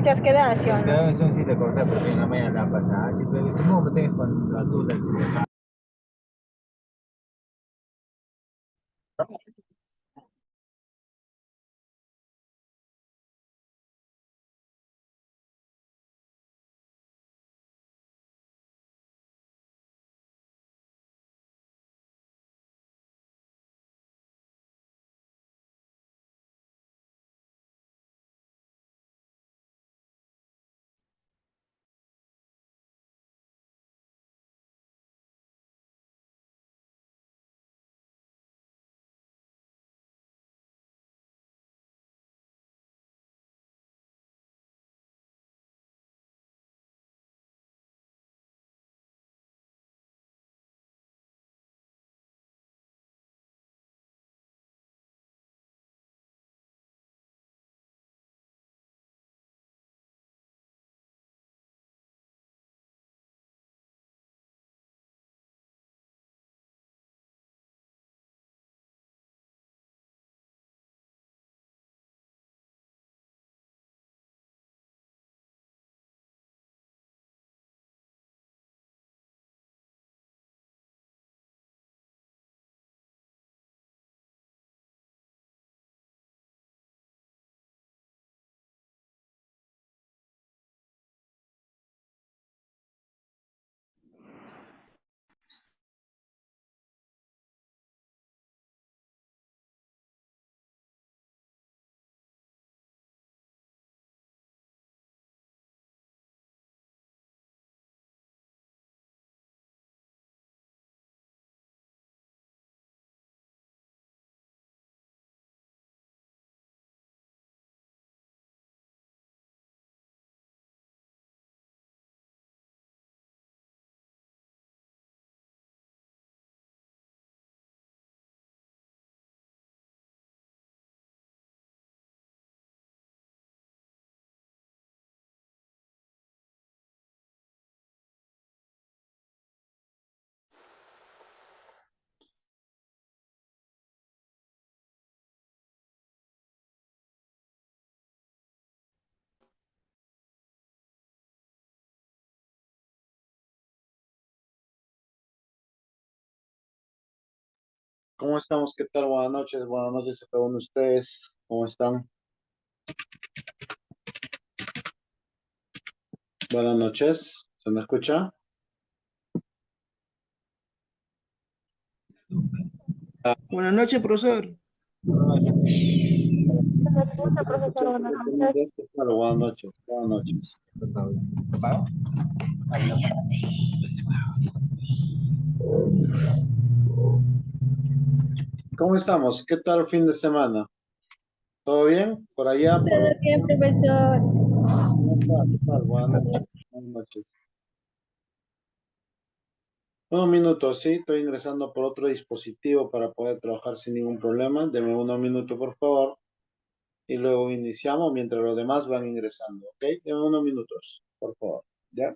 Chasquedación, ¿no? Quedaron son 7 cortas, pero en la mañana la pasada. Así que no me tengas con la duda. ¿Cómo estamos? ¿Qué tal? Buenas noches a cada uno de ustedes. ¿Cómo están? Buenas noches. ¿Se me escucha? Buenas noches, profesor. Se me escucha, profesor, buenas noches. ¿Qué tal? Buenas noches. Buenas noches. ¿Cómo estamos? ¿Qué tal el fin de semana? ¿Todo bien? ¿Por allá? ¿Por Todo bien, profesor. ¿Cómo está? ¿Qué tal? Buenas noches. Buenas noches. Unos minutos, sí. Estoy ingresando por otro dispositivo para poder trabajar sin ningún problema. Deme unos minutos, por favor. Y luego iniciamos mientras los demás van ingresando, ¿ok? Deme unos minutos, por favor. ¿Ya?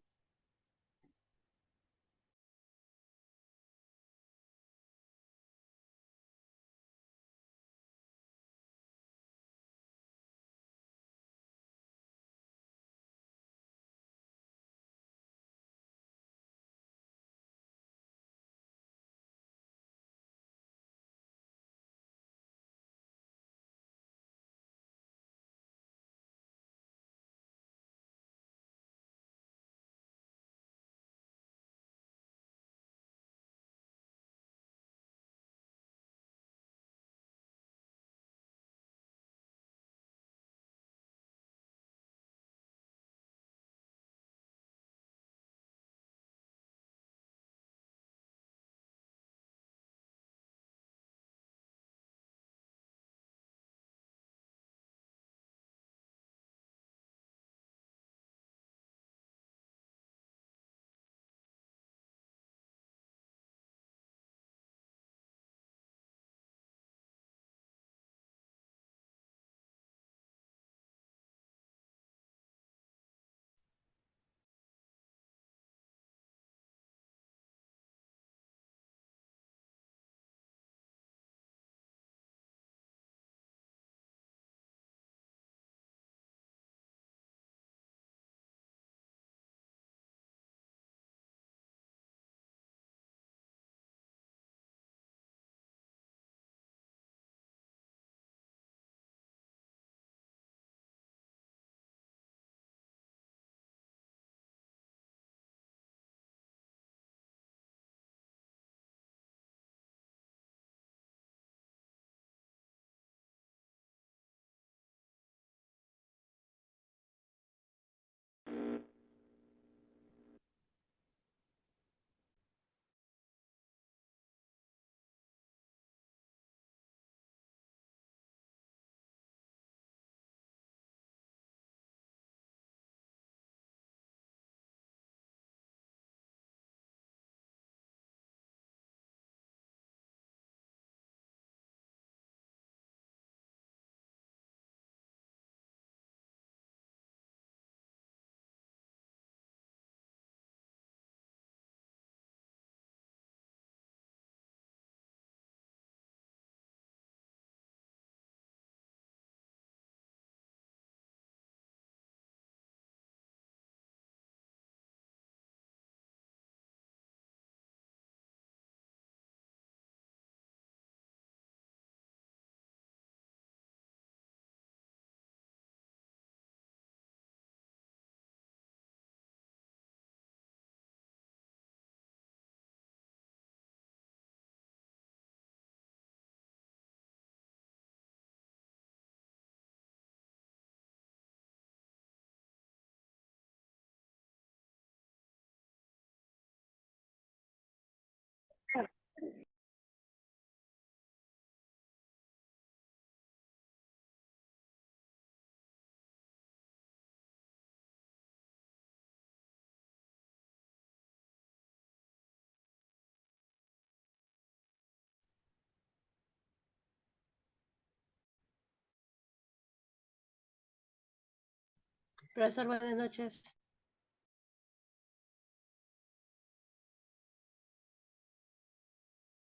Profesor, buenas noches.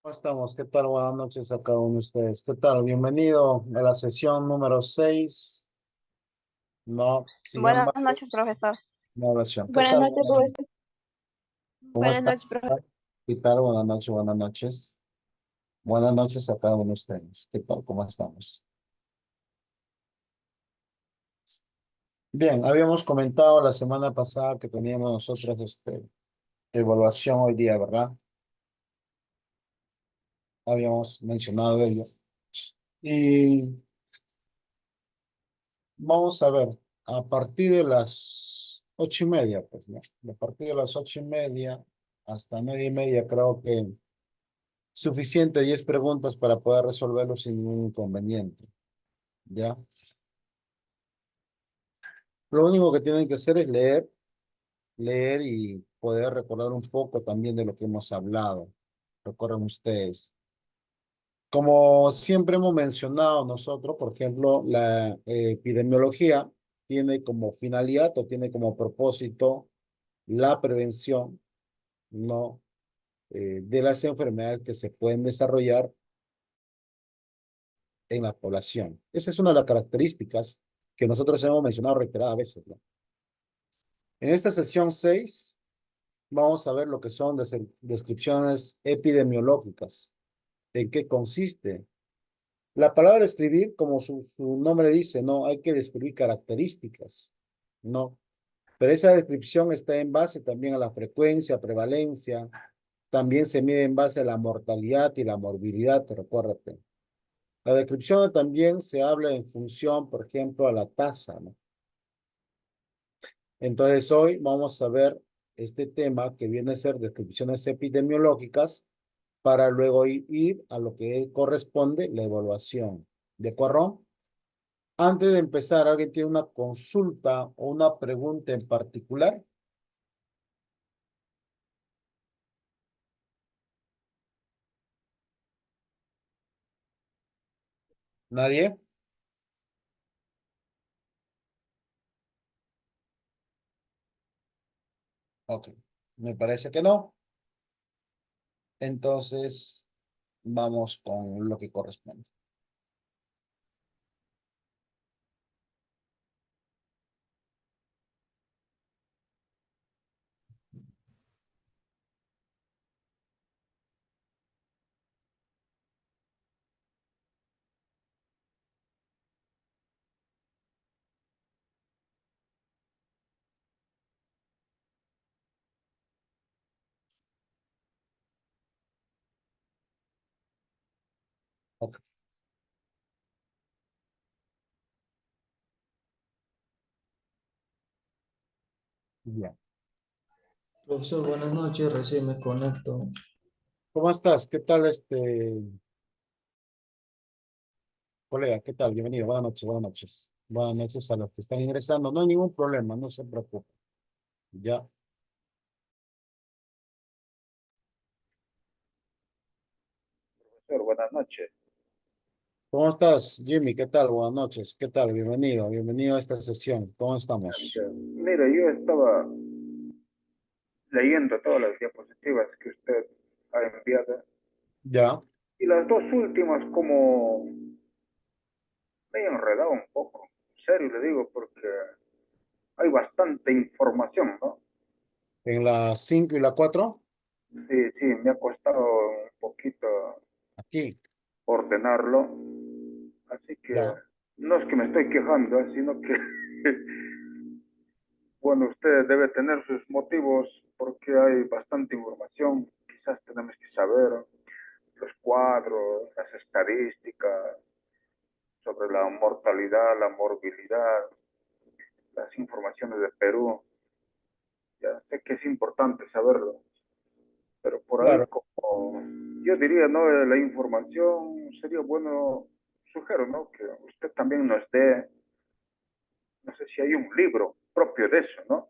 ¿Cómo estamos? ¿Qué tal? Buenas noches a cada uno de ustedes. ¿Qué tal? Bienvenido a la sesión número 6. No, sin Buenas embargo, noches, profesor. no versión. ¿Qué Buenas tal? noches, profesor. ¿Cómo Buenas está? noches, profesor. ¿Qué tal? Buenas noches, buenas noches. Buenas noches a cada uno de ustedes. ¿Qué tal? ¿Cómo estamos? Bien, habíamos comentado la semana pasada que teníamos nosotros evaluación hoy día, ¿verdad? Habíamos mencionado ello. Y vamos a ver, a partir de las 8:30, pues, ¿no? A partir de las 8:30 hasta 9:30, creo que suficiente 10 preguntas para poder resolverlo sin ningún inconveniente, ¿ya? Lo único que tienen que hacer es leer y poder recordar un poco también de lo que hemos hablado. Recuerden ustedes. Como siempre hemos mencionado nosotros, por ejemplo, la epidemiología tiene como finalidad o tiene como propósito la prevención, ¿no? De las enfermedades que se pueden desarrollar en la población. Esa es una de las características que nosotros hemos mencionado reiteradas veces, ¿no? En esta sesión 6 vamos a ver lo que son descripciones epidemiológicas. ¿En qué consiste? La palabra escribir, como su nombre dice, no hay que describir características, no. Pero esa descripción está en base también a la frecuencia, prevalencia, también se mide en base a la mortalidad y la morbilidad, recuérdate. La descripción también se habla en función, por ejemplo, a la tasa, ¿no? Entonces hoy vamos a ver este tema que viene a ser descripciones epidemiológicas para luego ir a lo que corresponde la evaluación. ¿De acuerdo? Antes de empezar, ¿alguien tiene una consulta o una pregunta en particular? ¿Nadie? Ok. Me parece que no. Entonces, vamos con lo que corresponde. Ok. Ya. Profesor, buenas noches, recién me conecto. ¿Cómo estás? ¿Qué tal colega? ¿Qué tal? Bienvenido. Buenas noches, buenas noches. Buenas noches a los que están ingresando. No hay ningún problema, no se preocupe. Ya. Profesor, buenas noches. ¿Cómo estás, Jimmy? ¿Qué tal? Buenas noches. ¿Qué tal? Bienvenido. Bienvenido a esta sesión. ¿Cómo estamos? Mire, yo estaba leyendo todas las diapositivas que usted ha enviado Ya. y las dos últimas como me he enredado un poco. En serio le digo porque hay bastante información, ¿no? En la 5 y la 4. Sí, sí, me ha costado un poquito Aquí. ordenarlo. Así que Ya. no es que me estoy quejando, sino que, bueno, usted debe tener sus motivos porque hay bastante información. Quizás tenemos que saber los cuadros, las estadísticas sobre la mortalidad, la morbilidad, las informaciones de Perú. Ya sé que es importante saberlo, pero por ahí Claro. como yo diría, ¿no? La información sería bueno, sugiero, ¿no? Que usted también nos dé, no sé si hay un libro propio de eso, ¿no?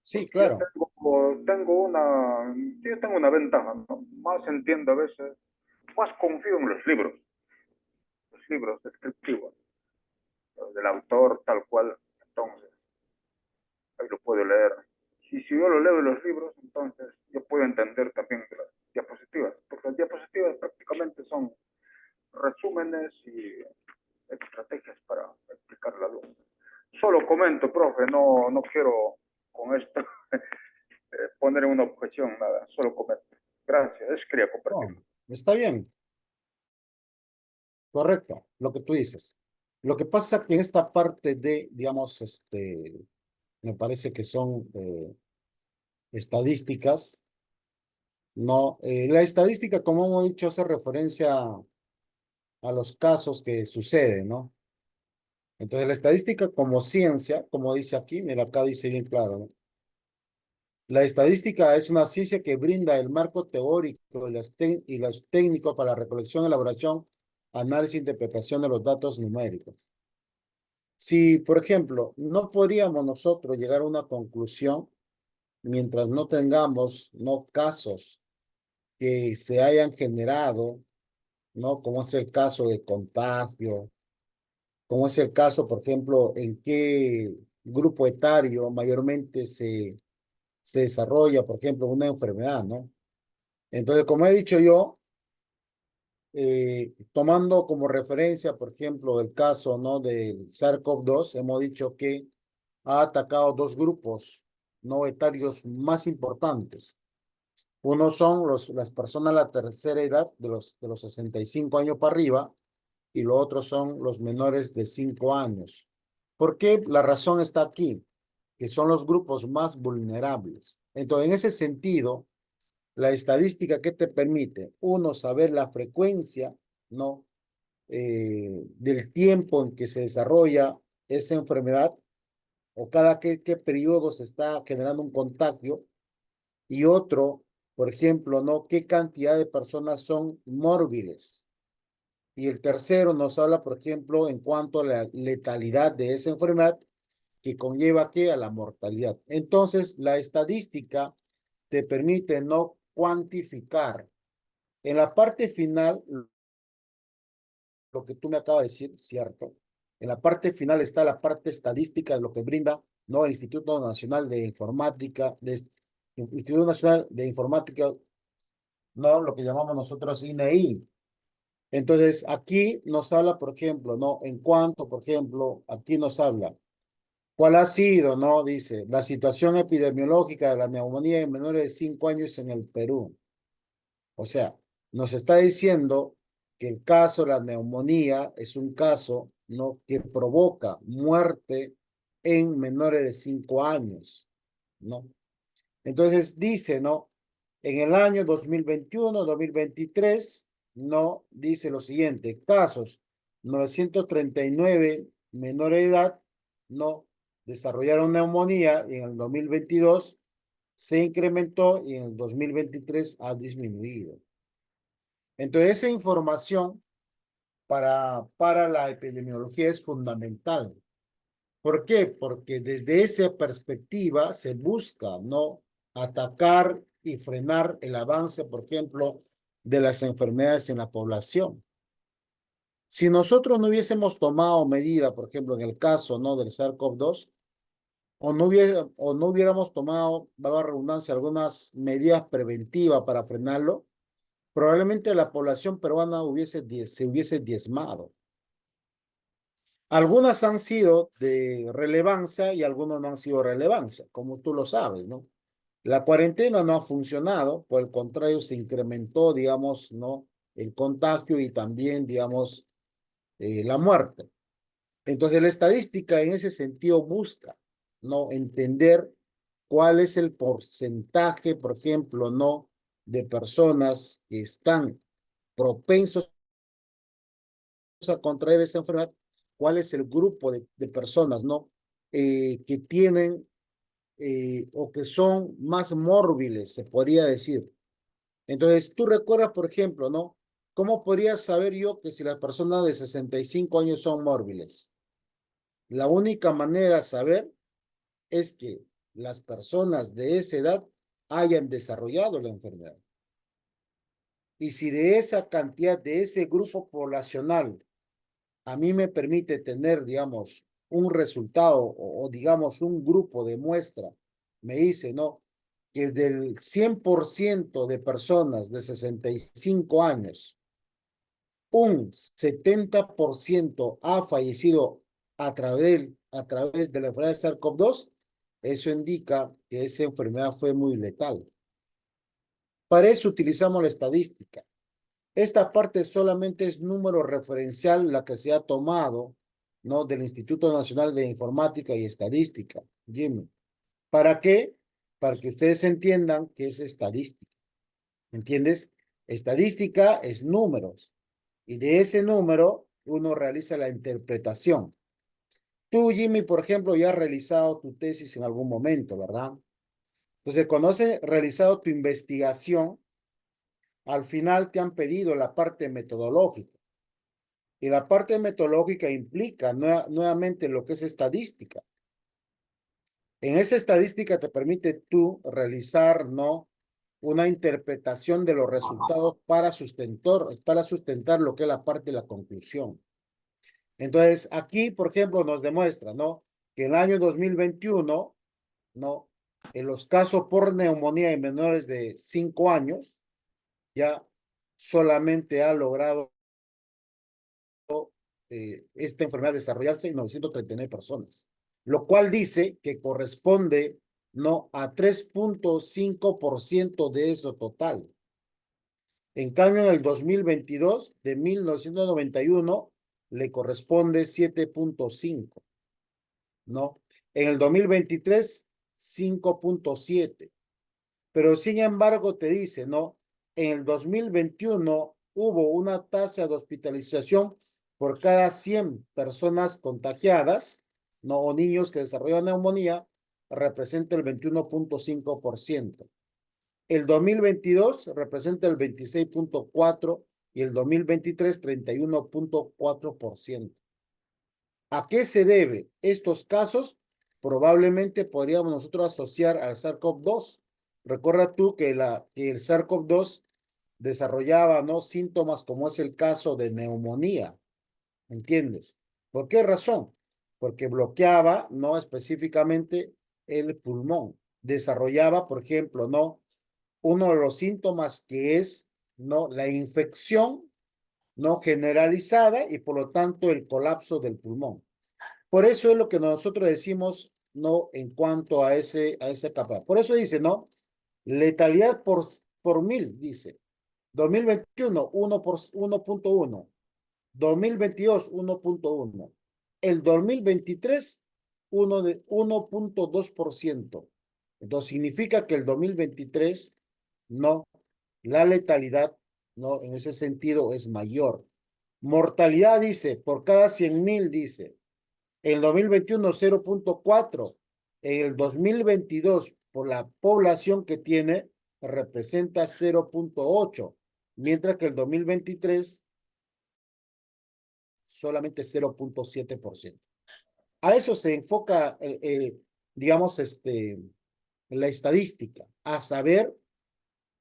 Sí, Porque yo claro. yo tengo una ventaja, ¿no? Más entiendo a veces, más confío en los libros descriptivos, del autor tal cual, entonces ahí lo puedo leer. Y si yo lo leo en los libros, entonces yo puedo entender también de las diapositivas, porque las diapositivas prácticamente son resúmenes y estrategias para explicar la luz. Solo comento, profe, no quiero con esto poner una objeción, nada, solo comento. Gracias, es quería No, compartirlo. está bien. Correcto, lo que tú dices. Lo que pasa que en esta parte de, digamos, me parece que son estadísticas, no, la estadística, como hemos dicho, hace referencia a los casos que suceden, ¿no? Entonces, la estadística como ciencia, como dice aquí, mira, acá dice bien claro, ¿no? La estadística es una ciencia que brinda el marco teórico y los técnicos para la recolección, elaboración, análisis e interpretación de los datos numéricos. Si, por ejemplo, no podríamos nosotros llegar a una conclusión mientras no tengamos no casos que se hayan generado, ¿no? Como es el caso de contagio, como es el caso, por ejemplo, en qué grupo etario mayormente se desarrolla, por ejemplo, una enfermedad, ¿no? Entonces, como he dicho yo, tomando como referencia, por ejemplo, el caso, ¿no? Del SARS-CoV-2, hemos dicho que ha atacado dos grupos no etarios más importantes. Uno son las personas de la tercera edad, de los 65 años para arriba, y lo otro son los menores de 5 años. ¿Por qué? La razón está aquí, que son los grupos más vulnerables. Entonces, en ese sentido, la estadística que te permite, uno, saber la frecuencia, ¿no? Del tiempo en que se desarrolla esa enfermedad o cada qué periodo se está generando un contagio, y otro, por ejemplo, ¿no? ¿Qué cantidad de personas son mórbiles? Y el tercero nos habla, por ejemplo, en cuanto a la letalidad de esa enfermedad que conlleva ¿qué? A la mortalidad. Entonces, la estadística te permite no cuantificar. En la parte final, lo que tú me acabas de decir, cierto. En la parte final está la parte estadística de lo que brinda, ¿no? El Instituto Nacional de Informática, Instituto Nacional de Informática, ¿no? Lo que llamamos nosotros INEI. Entonces, aquí nos habla, por ejemplo, ¿no? En cuanto, por ejemplo, aquí nos habla, ¿cuál ha sido, no? Dice, la situación epidemiológica de la neumonía en menores de 5 años en el Perú. O sea, nos está diciendo que el caso de la neumonía es un caso, ¿no? Que provoca muerte en menores de 5 años, ¿no? Entonces dice, ¿no? En el año 2021-2023, ¿no? Dice lo siguiente, casos 939 menores de edad, ¿no? Desarrollaron neumonía y en el 2022 se incrementó y en el 2023 ha disminuido. Entonces, esa información para la epidemiología es fundamental. ¿Por qué? Porque desde esa perspectiva se busca, ¿no? Atacar y frenar el avance, por ejemplo, de las enfermedades en la población. Si nosotros no hubiésemos tomado medida, por ejemplo, en el caso, ¿no? Del SARS-CoV-2, o no hubiéramos tomado, valga la redundancia, algunas medidas preventivas para frenarlo, probablemente la población peruana se hubiese diezmado. Algunas han sido de relevancia y algunas no han sido de relevancia, como tú lo sabes, ¿no? La cuarentena no ha funcionado, por el contrario, se incrementó, digamos, ¿no? El contagio y también, digamos, la muerte. Entonces, la estadística en ese sentido busca, ¿no? Entender cuál es el porcentaje, por ejemplo, ¿no? De personas que están propensos a contraer esta enfermedad, cuál es el grupo de personas, ¿no? Que tienen o que son más mórbiles, se podría decir. Entonces, tú recuerdas, por ejemplo, ¿no? ¿Cómo podría saber yo que si las personas de 65 años son mórbiles? La única manera de saber es que las personas de esa edad hayan desarrollado la enfermedad. Y si de esa cantidad, de ese grupo poblacional, a mí me permite tener, digamos, un resultado o digamos, un grupo de muestra, me dice, ¿no? Que del 100% de personas de 65 años, un 70% ha fallecido a través de la enfermedad de SARS-CoV-2, eso indica que esa enfermedad fue muy letal. Para eso utilizamos la estadística. Esta parte solamente es número referencial, la que se ha tomado, ¿no? Del Instituto Nacional de Informática y Estadística, Jimmy. ¿Para qué? Para que ustedes entiendan qué es estadística. ¿Entiendes? Estadística es números. Y de ese número uno realiza la interpretación. Tú, Jimmy, por ejemplo, ya has realizado tu tesis en algún momento, ¿verdad? Entonces, cuando has realizado tu investigación, al final te han pedido la parte metodológica. Y la parte metodológica implica nuevamente lo que es estadística. En esa estadística te permite tú realizar, ¿no? Una interpretación de los resultados para sustentar lo que es la parte de la conclusión. Entonces, aquí, por ejemplo, nos demuestra, ¿no? Que en el año 2021, ¿no? En los casos por neumonía en menores de 5 años, ya solamente ha logrado esta enfermedad desarrollarse en 939 personas, lo cual dice que corresponde, ¿no? A 3.5% de eso total. En cambio, en el 2022, de 1991, le corresponde 7.5, ¿no? En el 2023, 5.7. Pero sin embargo, te dice, ¿no? En el 2021 hubo una tasa de hospitalización por cada 100 personas contagiadas, ¿no? O niños que desarrollan neumonía, representa el 21.5%. El 2022 representa el 26.4% y el 2023 31.4%. ¿A qué se debe estos casos? Probablemente podríamos nosotros asociar al SARS-CoV-2. Recuerda tú que el SARS-CoV-2 desarrollaba, ¿no? Síntomas como es el caso de neumonía. ¿Entiendes? ¿Por qué razón? Porque bloqueaba, ¿no? Específicamente el pulmón. Desarrollaba, por ejemplo, ¿no? Uno de los síntomas que es, ¿no? La infección, ¿no? Generalizada y por lo tanto el colapso del pulmón. Por eso es lo que nosotros decimos, ¿no? En cuanto a esa capa. Por eso dice, ¿no? Letalidad por 1000, dice. 2021, 1.1. 2022, 1.1. El 2023, 1.2%. Entonces significa que el 2023, no, la letalidad, no, en ese sentido es mayor. Mortalidad, dice, por cada 100,000, dice. En el 2021, 0.4. En el 2022, por la población que tiene, representa 0.8. Mientras que el 2023, solamente 0.7%. A eso se enfoca, digamos, la estadística, a saber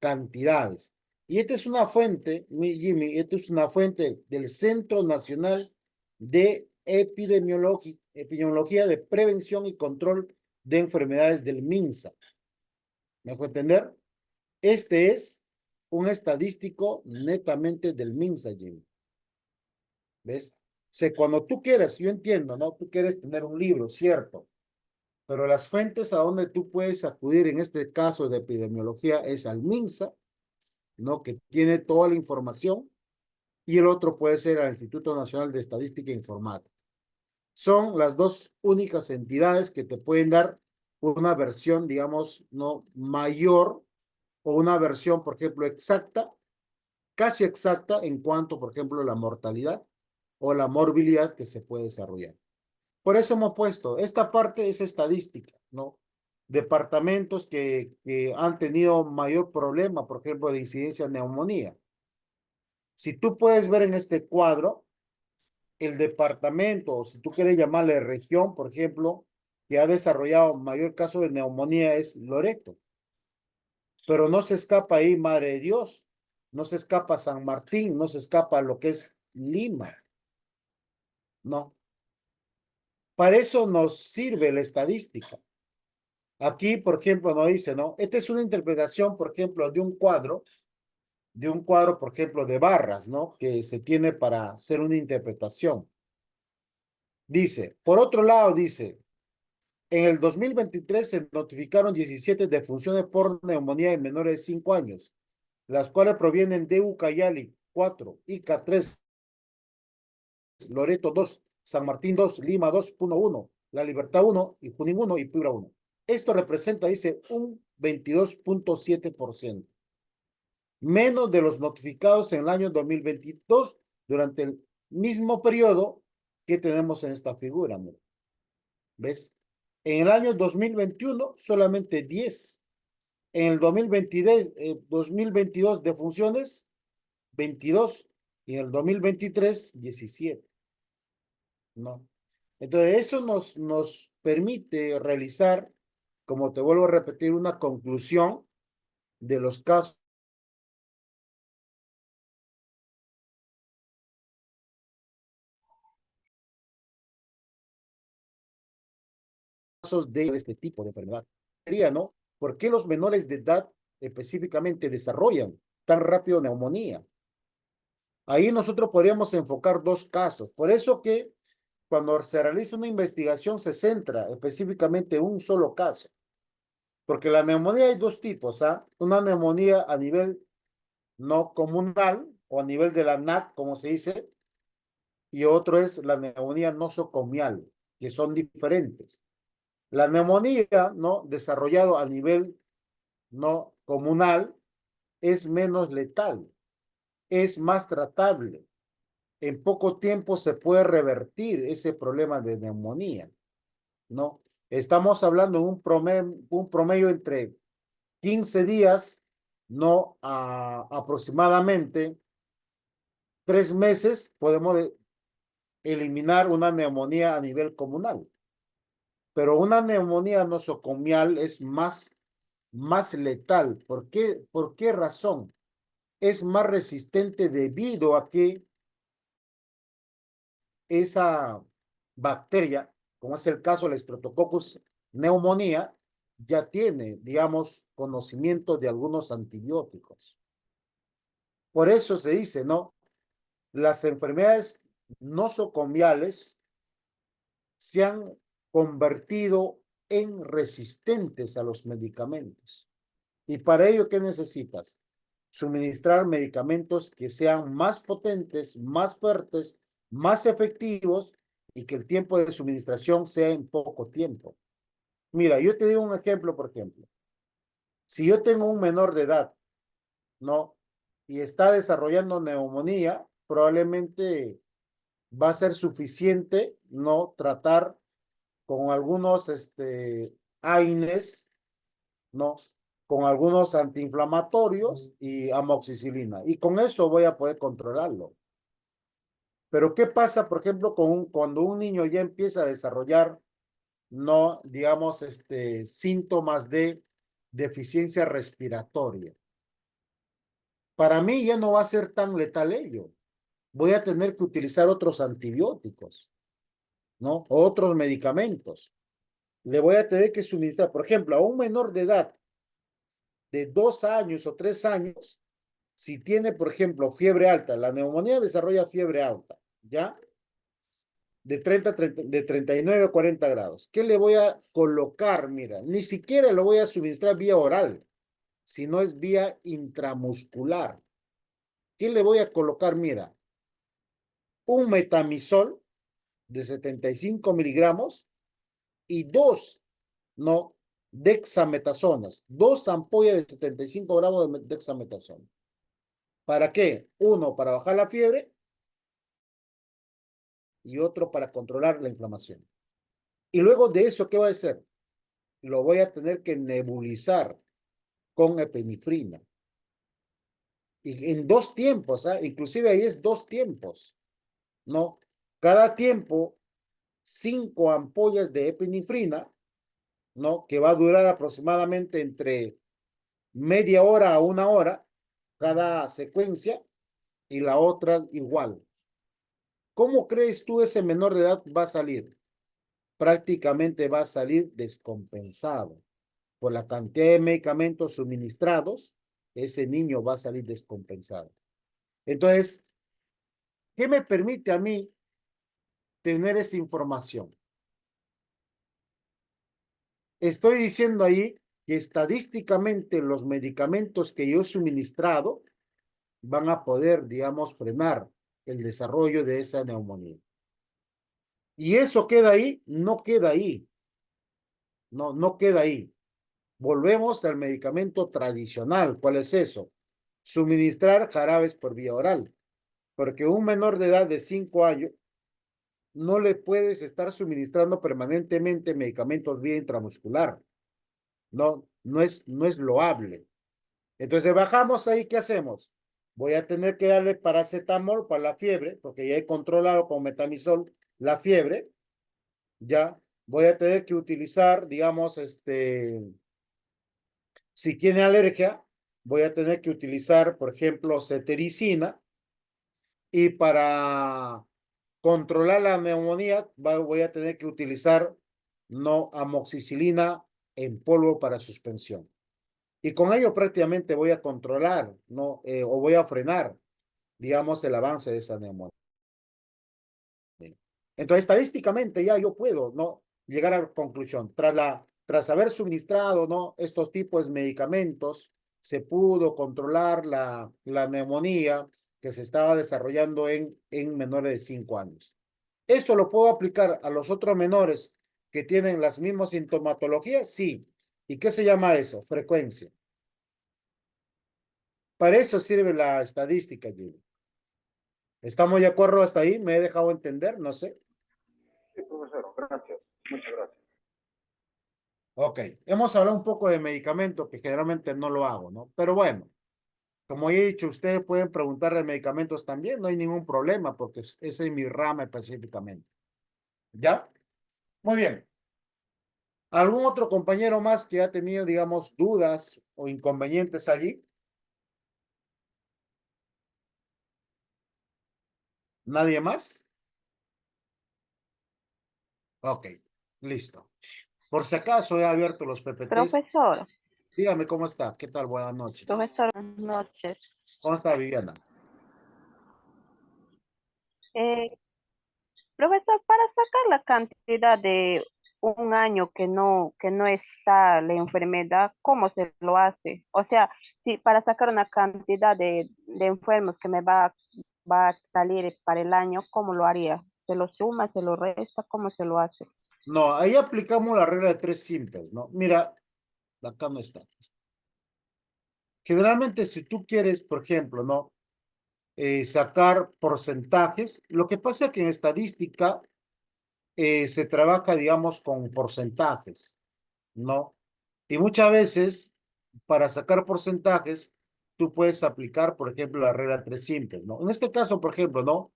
cantidades. Y esta es una fuente, Jimmy, esta es una fuente del Centro Nacional de Epidemiología de Prevención y Control de Enfermedades del MINSA. ¿Me dejo entender? Este es un estadístico netamente del MINSA, Jimmy. ¿Ves? O sea, cuando tú quieres, yo entiendo, ¿no? Tú quieres tener un libro, cierto, pero las fuentes a donde tú puedes acudir en este caso de epidemiología es al MINSA, ¿no? Que tiene toda la información, y el otro puede ser al Instituto Nacional de Estadística e Informática. Son las dos únicas entidades que te pueden dar una versión, digamos, no mayor o una versión, por ejemplo, exacta, casi exacta en cuanto, por ejemplo, a la mortalidad o la morbilidad que se puede desarrollar. Por eso hemos puesto, esta parte es estadística, ¿no? Departamentos que han tenido mayor problema, por ejemplo, de incidencia de neumonía. Si tú puedes ver en este cuadro, el departamento, o si tú quieres llamarle región, por ejemplo, que ha desarrollado mayor caso de neumonía es Loreto. Pero no se escapa ahí Madre de Dios, no se escapa San Martín, no se escapa lo que es Lima. No. Para eso nos sirve la estadística. Aquí, por ejemplo, nos dice, ¿no? Esta es una interpretación, por ejemplo, de un cuadro, por ejemplo, de barras, ¿no? Que se tiene para hacer una interpretación. Dice, por otro lado, dice, en el 2023 se notificaron 17 defunciones por neumonía en menores de 5 años, las cuales provienen de Ucayali, 4, Ica 3, Loreto 2, San Martín 2, Lima 2, Puno 1, La Libertad 1, y Junín 1 y Piura 1. Esto representa, dice, un 22.7%. Menos de los notificados en el año 2022 durante el mismo periodo que tenemos en esta figura. Mira. ¿Ves? En el año 2021 solamente 10. En el 2022 defunciones 22 y en el 2023 17. ¿No? Entonces eso nos permite realizar, como te vuelvo a repetir, una conclusión de los casos de este tipo de enfermedad. Sería, ¿no? ¿Por qué los menores de edad específicamente desarrollan tan rápido neumonía? Ahí nosotros podríamos enfocar dos casos. Por eso que cuando se realiza una investigación se centra específicamente en un solo caso. Porque la neumonía hay dos tipos, ¿ah? Una neumonía a nivel no comunal o a nivel de la NAC, como se dice, y otro es la neumonía nosocomial, que son diferentes. La neumonía, ¿no? Desarrollado a nivel no comunal es menos letal, es más tratable. En poco tiempo se puede revertir ese problema de neumonía, ¿no? Estamos hablando de un promedio entre 15 días, ¿no? Aproximadamente 3 meses podemos eliminar una neumonía a nivel comunal. Pero una neumonía nosocomial es más letal. ¿Por qué? ¿Por qué razón? Es más resistente debido a que esa bacteria, como es el caso del Streptococcus pneumonia, ya tiene, digamos, conocimiento de algunos antibióticos. Por eso se dice, ¿no? Las enfermedades nosocomiales se han convertido en resistentes a los medicamentos. Y para ello, ¿qué necesitas? Suministrar medicamentos que sean más potentes, más fuertes, más efectivos y que el tiempo de suministración sea en poco tiempo. Mira, yo te digo un ejemplo, por ejemplo. Si yo tengo un menor de edad, ¿no? Y está desarrollando neumonía, probablemente va a ser suficiente, ¿no? Tratar con algunos, AINES, ¿no? Con algunos antiinflamatorios y amoxicilina. Y con eso voy a poder controlarlo. Pero ¿qué pasa, por ejemplo, cuando un niño ya empieza a desarrollar, no, digamos, síntomas de deficiencia respiratoria? Para mí ya no va a ser tan letal ello. Voy a tener que utilizar otros antibióticos, ¿no? O otros medicamentos. Le voy a tener que suministrar, por ejemplo, a un menor de edad de 2 años o 3 años, si tiene, por ejemplo, fiebre alta, la neumonía desarrolla fiebre alta, ¿ya? De 39 a 40 grados. ¿Qué le voy a colocar? Mira, ni siquiera lo voy a suministrar vía oral, sino es vía intramuscular. ¿Qué le voy a colocar? Mira, un metamizol de 75 miligramos y no, dexametasonas, 2 ampollas de 75 gramos de dexametasona. ¿Para qué? Uno, para bajar la fiebre y otro para controlar la inflamación. Y luego de eso, ¿qué va a hacer? Lo voy a tener que nebulizar con epinefrina. Y en 2 tiempos, ¿ah? Inclusive ahí es 2 tiempos, ¿no? Cada tiempo, 5 ampollas de epinefrina, ¿no? Que va a durar aproximadamente entre media hora a 1 hora, cada secuencia, y la otra igual. ¿Cómo crees tú ese menor de edad va a salir? Prácticamente va a salir descompensado. Por la cantidad de medicamentos suministrados, ese niño va a salir descompensado. Entonces, ¿qué me permite a mí tener esa información? Estoy diciendo ahí que estadísticamente los medicamentos que yo he suministrado van a poder, digamos, frenar el desarrollo de esa neumonía. Y eso queda ahí, no queda ahí, no queda ahí. Volvemos al medicamento tradicional. ¿Cuál es eso? Suministrar jarabes por vía oral, porque un menor de edad de 5 años no le puedes estar suministrando permanentemente medicamentos vía intramuscular. No es loable. Entonces bajamos ahí, ¿qué hacemos? Voy a tener que darle paracetamol para la fiebre, porque ya he controlado con metamizol la fiebre. Ya voy a tener que utilizar, digamos, si tiene alergia, voy a tener que utilizar, por ejemplo, cetericina. Y para controlar la neumonía, voy a tener que utilizar no amoxicilina en polvo para suspensión. Y con ello prácticamente voy a controlar, ¿no? O voy a frenar, digamos, el avance de esa neumonía. Entonces, estadísticamente ya yo puedo, ¿no? Llegar a la conclusión. Tras haber suministrado, ¿no? Estos tipos de medicamentos, se pudo controlar la neumonía que se estaba desarrollando en menores de 5 años. ¿Esto lo puedo aplicar a los otros menores que tienen las mismas sintomatologías? Sí. ¿Y qué se llama eso? Frecuencia. Para eso sirve la estadística, Jimmy. ¿Estamos de acuerdo hasta ahí? ¿Me he dejado entender? No sé. Sí, profesor, gracias. Muchas gracias. Ok, hemos hablado un poco de medicamentos que generalmente no lo hago, ¿no? Pero bueno, como he dicho, ustedes pueden preguntar de medicamentos también, no hay ningún problema porque esa es mi rama específicamente. ¿Ya? Muy bien. ¿Algún otro compañero más que ha tenido, digamos, dudas o inconvenientes allí? ¿Nadie más? Ok, listo. Por si acaso he abierto los PPTs. Profesor, Dígame cómo está. ¿Qué tal? Buenas noches. profesor, buenas noches. ¿Cómo está Viviana? Eh, Profesor, para sacar la cantidad de un año que no está la enfermedad, ¿cómo se lo hace? O sea, si para sacar una cantidad de enfermos que va a salir para el año, ¿cómo lo haría? ¿Se lo suma, se lo resta? ¿Cómo se lo hace? No, ahí aplicamos la regla de 3 simples, ¿no? Mira, acá no está. Generalmente, si tú quieres, por ejemplo, ¿no? Sacar porcentajes, lo que pasa es que en estadística se trabaja, digamos, con porcentajes, ¿no? Y muchas veces, para sacar porcentajes, tú puedes aplicar, por ejemplo, la regla 3 simples, ¿no? En este caso, por ejemplo, ¿no?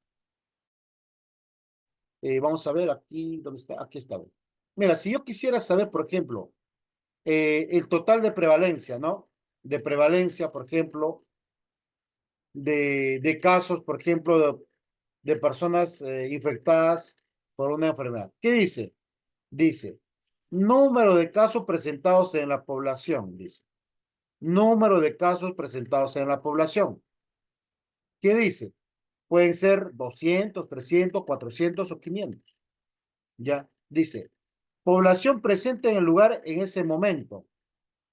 Vamos a ver aquí, ¿dónde está? Aquí está. Mira, si yo quisiera saber, por ejemplo, el total de prevalencia, ¿no? De prevalencia, por ejemplo, de casos, por ejemplo, de personas infectadas por una enfermedad. ¿Qué dice? Dice, número de casos presentados en la población, dice. Número de casos presentados en la población. ¿Qué dice? Pueden ser 200, 300, 400 o 500. Ya, dice, población presente en el lugar en ese momento.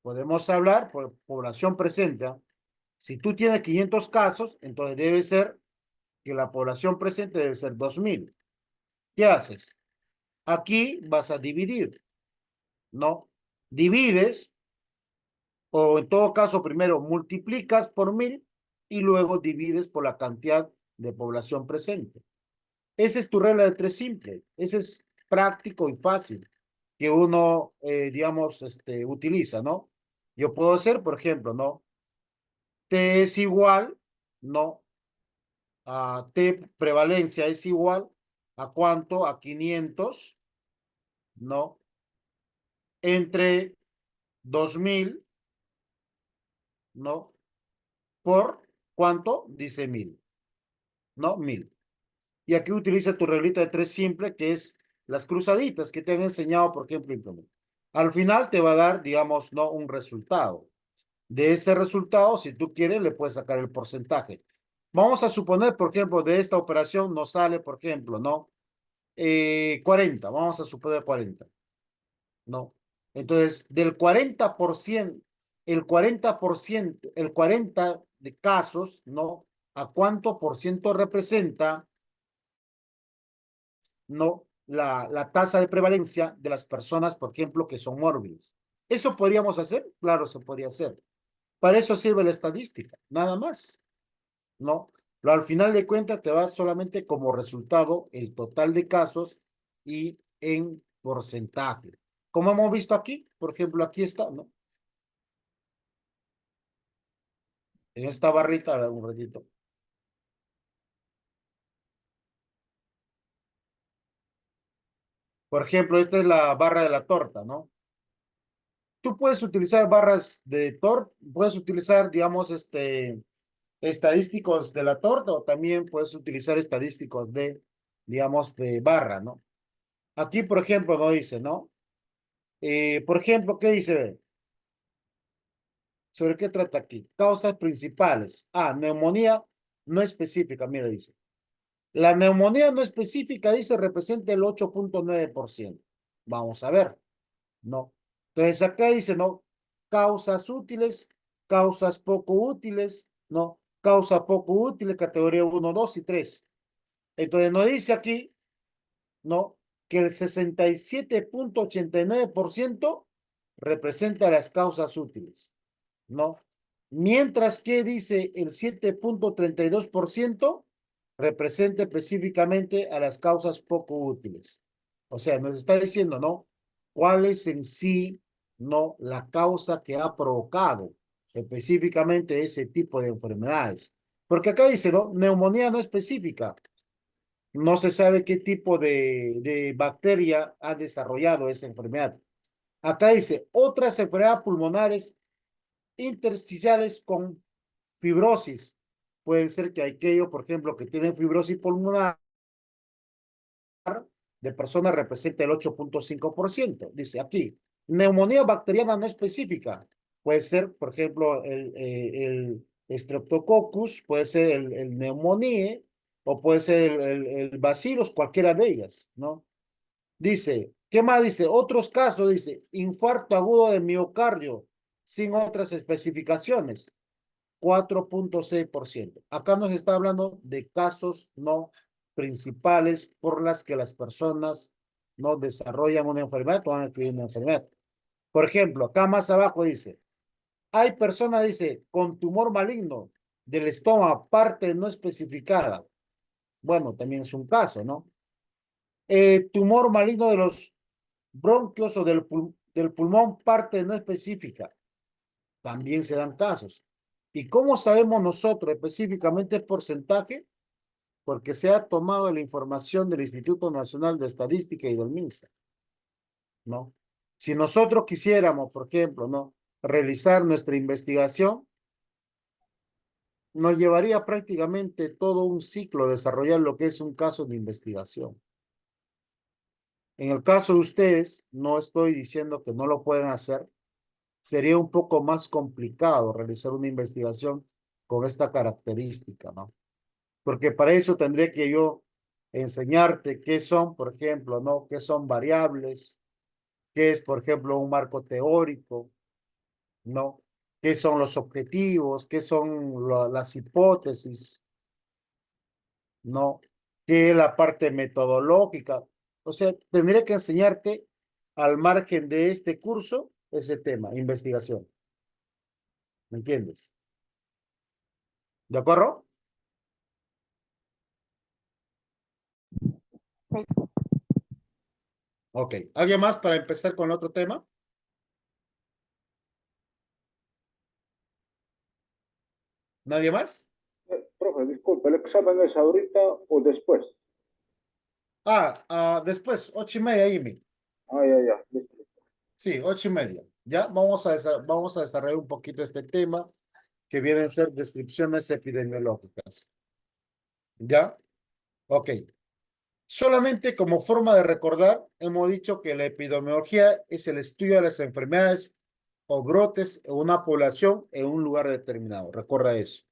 Podemos hablar por población presente. ¿Ah? Si tú tienes 500 casos, entonces debe ser que la población presente debe ser 2000. ¿Qué haces? Aquí vas a dividir, ¿no? Divides, o en todo caso, primero multiplicas por 1000 y luego divides por la cantidad de población presente. Esa es tu regla de 3 simple. Ese es práctico y fácil que uno, digamos, utiliza, ¿no? Yo puedo hacer, por ejemplo, ¿no? T es igual, ¿no? A T prevalencia es igual a cuánto, a 500, ¿no? Entre 2000, ¿no? Por cuánto, dice 1000, ¿no? 1000. Y aquí utiliza tu reglita de 3 simple, que es las cruzaditas que te han enseñado, por ejemplo, implementar. Al final te va a dar, digamos, ¿no? Un resultado. De ese resultado, si tú quieres, le puedes sacar el porcentaje. Vamos a suponer, por ejemplo, de esta operación nos sale, por ejemplo, ¿no? 40, vamos a suponer 40, ¿no? Entonces, del 40%, el 40%, el 40 de casos, ¿no? ¿A cuánto por ciento representa, ¿no? La tasa de prevalencia de las personas, por ejemplo, que son mórbiles. ¿Eso podríamos hacer? Claro, se podría hacer. Para eso sirve la estadística, nada más, ¿no? Pero al final de cuentas te va solamente como resultado el total de casos y en porcentaje. Como hemos visto aquí, por ejemplo, aquí está, ¿no? En esta barrita, a ver, un ratito. Por ejemplo, esta es la barra de la torta, ¿no? Tú puedes utilizar barras de torta, puedes utilizar, digamos, estadísticos de la torta o también puedes utilizar estadísticos de, digamos, de barra, ¿no? Aquí, por ejemplo, no dice, ¿no? Por ejemplo, ¿qué dice? ¿Sobre qué trata aquí? Causas principales. Ah, neumonía no específica, mira, dice. La neumonía no específica, dice, representa el 8.9%. Vamos a ver, ¿no? Entonces acá dice, ¿no? Causas útiles, causas poco útiles, ¿no? Causa poco útil, categoría 1, 2 y 3. Entonces nos dice aquí, ¿no? Que el 67.89% representa las causas útiles, ¿no? Mientras que dice el 7.32% representa específicamente a las causas poco útiles. O sea, nos está diciendo, ¿no? ¿Cuál es en sí, no, la causa que ha provocado específicamente ese tipo de enfermedades? Porque acá dice, ¿no? Neumonía no específica. No se sabe qué tipo de bacteria ha desarrollado esa enfermedad. Acá dice, otras enfermedades pulmonares intersticiales con fibrosis. Puede ser que aquellos, por ejemplo, que tienen fibrosis pulmonar de personas representa el 8.5%. Dice aquí, neumonía bacteriana no específica. Puede ser, por ejemplo, el Streptococcus, puede ser el neumonía o puede ser el Bacillus, cualquiera de ellas, ¿no? Dice, ¿qué más dice? Otros casos, dice, infarto agudo de miocardio sin otras especificaciones. 4.6%. Acá nos está hablando de casos no principales por las que las personas no desarrollan una enfermedad o han adquirido una enfermedad. Por ejemplo, acá más abajo dice, hay personas, dice, con tumor maligno del estómago, parte no especificada. Bueno, también es un caso, ¿no? Tumor maligno de los bronquios o del pulmón, parte no específica. También se dan casos. ¿Y cómo sabemos nosotros específicamente el porcentaje? Porque se ha tomado la información del Instituto Nacional de Estadística y del MINSA, ¿no? Si nosotros quisiéramos, por ejemplo, ¿no? Realizar nuestra investigación, nos llevaría prácticamente todo un ciclo desarrollar lo que es un caso de investigación. En el caso de ustedes, no estoy diciendo que no lo pueden hacer, sería un poco más complicado realizar una investigación con esta característica, ¿no? Porque para eso tendría que yo enseñarte qué son, por ejemplo, ¿no? ¿Qué son variables? ¿Qué es, por ejemplo, un marco teórico? ¿No? ¿Qué son los objetivos? ¿Qué son las hipótesis? ¿No? ¿Qué es la parte metodológica? O sea, tendría que enseñarte al margen de este curso ese tema, investigación. ¿Me entiendes? ¿De acuerdo? Sí. Ok. ¿Alguien más para empezar con otro tema? ¿Nadie más? Profe, disculpe, ¿el examen es ahorita o después? Después, 8:30, Amy. Ah, ya, ya, listo. Sí, 8:30. Ya vamos a desarrollar un poquito este tema que vienen a ser descripciones epidemiológicas. ¿Ya? Ok. Solamente como forma de recordar, hemos dicho que la epidemiología es el estudio de las enfermedades o brotes en una población en un lugar determinado. Recuerda eso.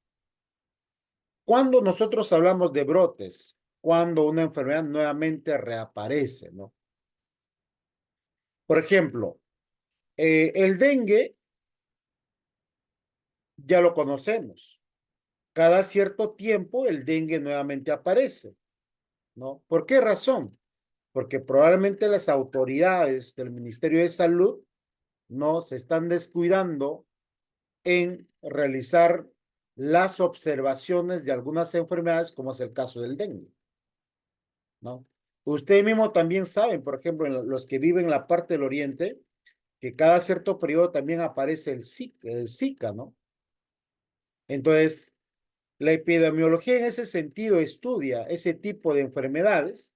Cuando nosotros hablamos de brotes, cuando una enfermedad nuevamente reaparece, ¿no? Por ejemplo, el dengue ya lo conocemos. Cada cierto tiempo el dengue nuevamente aparece, ¿no? ¿Por qué razón? Porque probablemente las autoridades del Ministerio de Salud no se están descuidando en realizar las observaciones de algunas enfermedades, como es el caso del dengue, ¿no? Ustedes mismo también saben, por ejemplo, en los que viven en la parte del oriente, que cada cierto periodo también aparece el Zika, ¿no? Entonces, la epidemiología en ese sentido estudia ese tipo de enfermedades,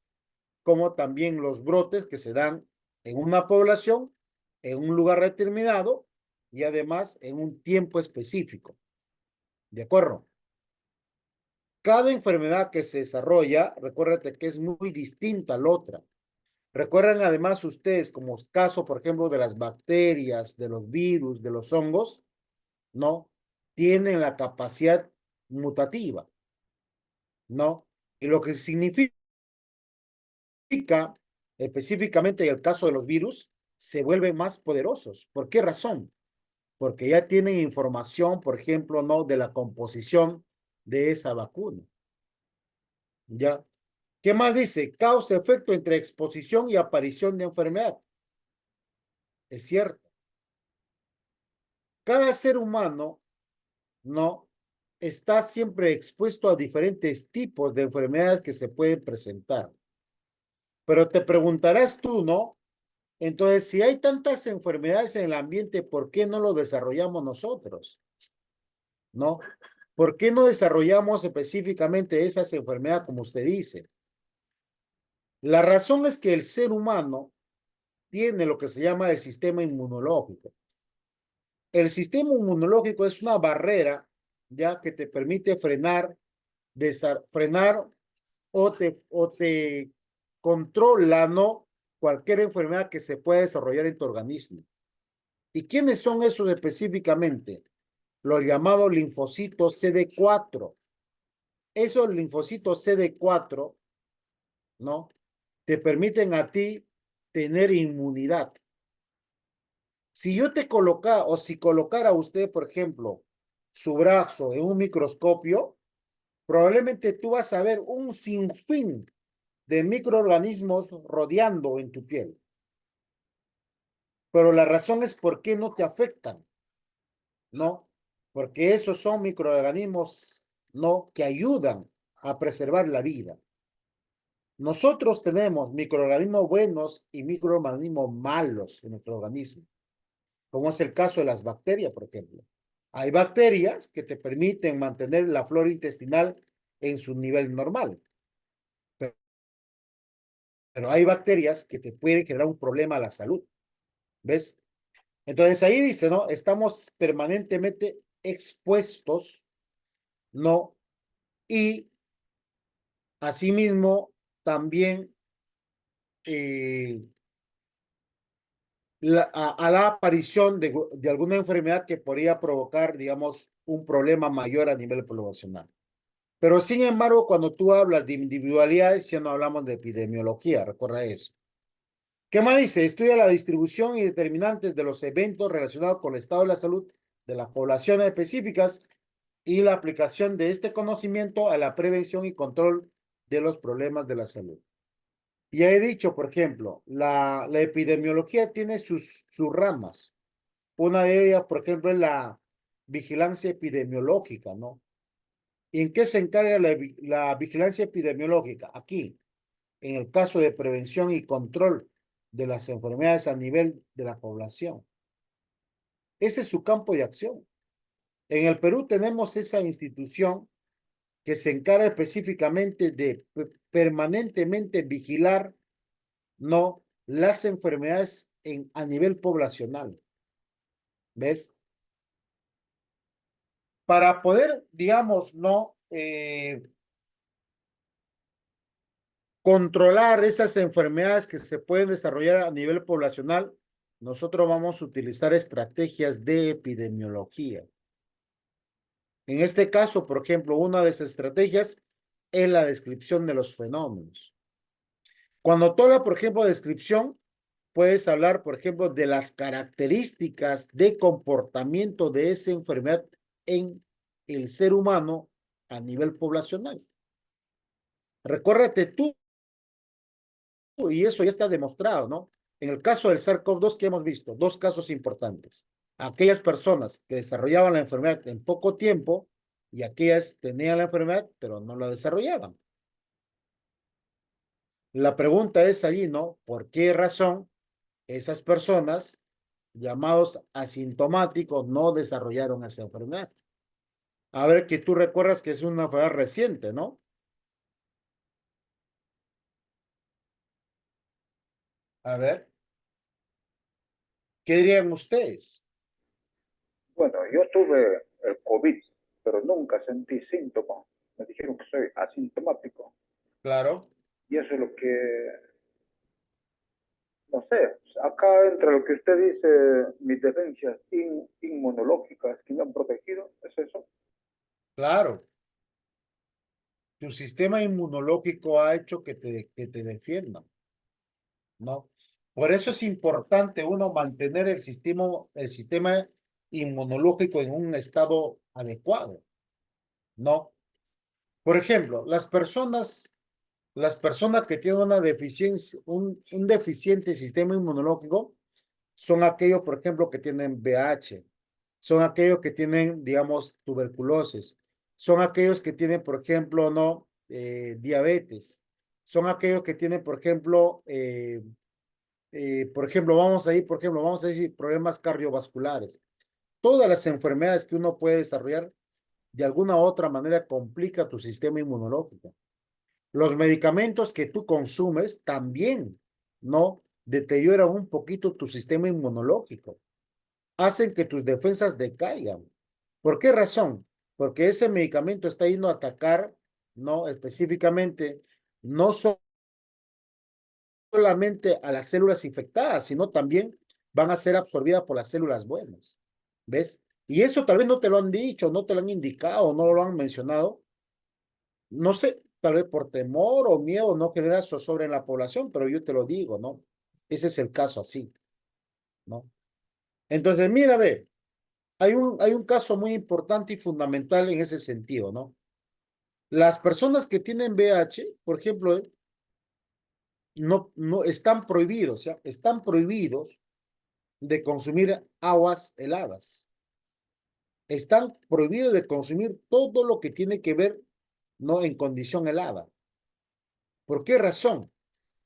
como también los brotes que se dan en una población, en un lugar determinado y además en un tiempo específico. ¿De acuerdo? Cada enfermedad que se desarrolla, recuérdate que es muy distinta a la otra. Recuerdan además ustedes, como caso, por ejemplo, de las bacterias, de los virus, de los hongos, ¿no? Tienen la capacidad mutativa, ¿no? Y lo que significa específicamente en el caso de los virus, se vuelven más poderosos. ¿Por qué razón? Porque ya tienen información, por ejemplo, ¿no? De la composición de esa vacuna. ¿Ya? ¿Qué más dice? Causa-efecto entre exposición y aparición de enfermedad. Es cierto. Cada ser humano, ¿no? Está siempre expuesto a diferentes tipos de enfermedades que se pueden presentar. Pero te preguntarás tú, ¿no? Entonces, si hay tantas enfermedades en el ambiente, ¿por qué no lo desarrollamos nosotros? ¿No? ¿Por qué no desarrollamos específicamente esas enfermedades como usted dice? La razón es que el ser humano tiene lo que se llama el sistema inmunológico. El sistema inmunológico es una barrera ya que te permite frenar o te controla, ¿no? Cualquier enfermedad que se pueda desarrollar en tu organismo. ¿Y quiénes son esos específicamente? Los llamados linfocitos CD4. Esos linfocitos CD4, ¿no? Te permiten a ti tener inmunidad. Si yo te colocara, o si colocara a usted, por ejemplo, su brazo en un microscopio, probablemente tú vas a ver un sinfín de microorganismos rodeando en tu piel. Pero la razón es por qué no te afectan, ¿no? Porque esos son microorganismos, ¿no? Que ayudan a preservar la vida. Nosotros tenemos microorganismos buenos y microorganismos malos en nuestro organismo, como es el caso de las bacterias, por ejemplo. Hay bacterias que te permiten mantener la flora intestinal en su nivel normal, pero hay bacterias que te pueden generar un problema a la salud, ¿ves? Entonces ahí dice, ¿no? Estamos permanentemente expuestos, ¿no? Y asimismo también a la aparición de alguna enfermedad que podría provocar, digamos, un problema mayor a nivel poblacional. Pero sin embargo, cuando tú hablas de individualidades, ya no hablamos de epidemiología, recuerda eso. ¿Qué más dice? Estudia la distribución y determinantes de los eventos relacionados con el estado de la salud de las poblaciones específicas y la aplicación de este conocimiento a la prevención y control de los problemas de la salud. Ya he dicho, por ejemplo, la epidemiología tiene sus ramas. Una de ellas, por ejemplo, es la vigilancia epidemiológica, ¿no? ¿Y en qué se encarga la vigilancia epidemiológica? Aquí, en el caso de prevención y control de las enfermedades a nivel de la población. Ese es su campo de acción. En el Perú tenemos esa institución que se encarga específicamente de permanentemente vigilar, ¿no? Las enfermedades a nivel poblacional. ¿Ves? Para poder, digamos, ¿no? Controlar esas enfermedades que se pueden desarrollar a nivel poblacional, nosotros vamos a utilizar estrategias de epidemiología. En este caso, por ejemplo, una de esas estrategias es la descripción de los fenómenos. Cuando tú hablas, por ejemplo, de descripción, puedes hablar, por ejemplo, de las características de comportamiento de esa enfermedad en el ser humano a nivel poblacional. Recuérdate tú, y eso ya está demostrado, ¿no? En el caso del SARS-CoV-2 que hemos visto, dos casos importantes. Aquellas personas que desarrollaban la enfermedad en poco tiempo y aquellas tenían la enfermedad, pero no la desarrollaban. La pregunta es allí, ¿no? ¿Por qué razón esas personas llamados asintomáticos no desarrollaron esa enfermedad? A ver, que tú recuerdas que es una enfermedad reciente, ¿no? A ver, ¿qué dirían ustedes? Bueno, yo tuve el COVID, pero nunca sentí síntomas. Me dijeron que soy asintomático. Claro, Y eso es lo que, no sé, acá entre lo que usted dice, mis defensas inmunológicas que me han protegido, es eso. claro. Tu sistema inmunológico ha hecho que te defienda, ¿no? Por eso es importante uno mantener el sistema inmunológico en un estado adecuado, ¿no? Por ejemplo, las personas que tienen una deficiencia, un deficiente sistema inmunológico son aquellos, por ejemplo, que tienen VIH, son aquellos que tienen, digamos, tuberculosis, son aquellos que tienen, por ejemplo, no, diabetes, son aquellos que tienen, por ejemplo, vamos a decir, problemas cardiovasculares. Todas las enfermedades que uno puede desarrollar, de alguna u otra manera, complica tu sistema inmunológico. Los medicamentos que tú consumes también, ¿no? Deterioran un poquito tu sistema inmunológico, hacen que tus defensas decaigan. ¿Por qué razón? Porque ese medicamento está yendo a atacar, ¿no? Específicamente, no solamente a las células infectadas, sino también van a ser absorbidas por las células buenas. ¿Ves? Y eso tal vez no te lo han dicho, no te lo han indicado, no lo han mencionado. No sé, tal vez por temor o miedo no generar zozobra en la población, pero yo te lo digo, ¿no? Ese es el caso así, ¿no? Entonces, mira, ve, hay un caso muy importante y fundamental en ese sentido, ¿no? Las personas que tienen VIH, por ejemplo, no están prohibidos, o sea, están prohibidos de consumir aguas heladas. Están prohibidos de consumir todo lo que tiene que ver, ¿no? En condición helada. ¿Por qué razón?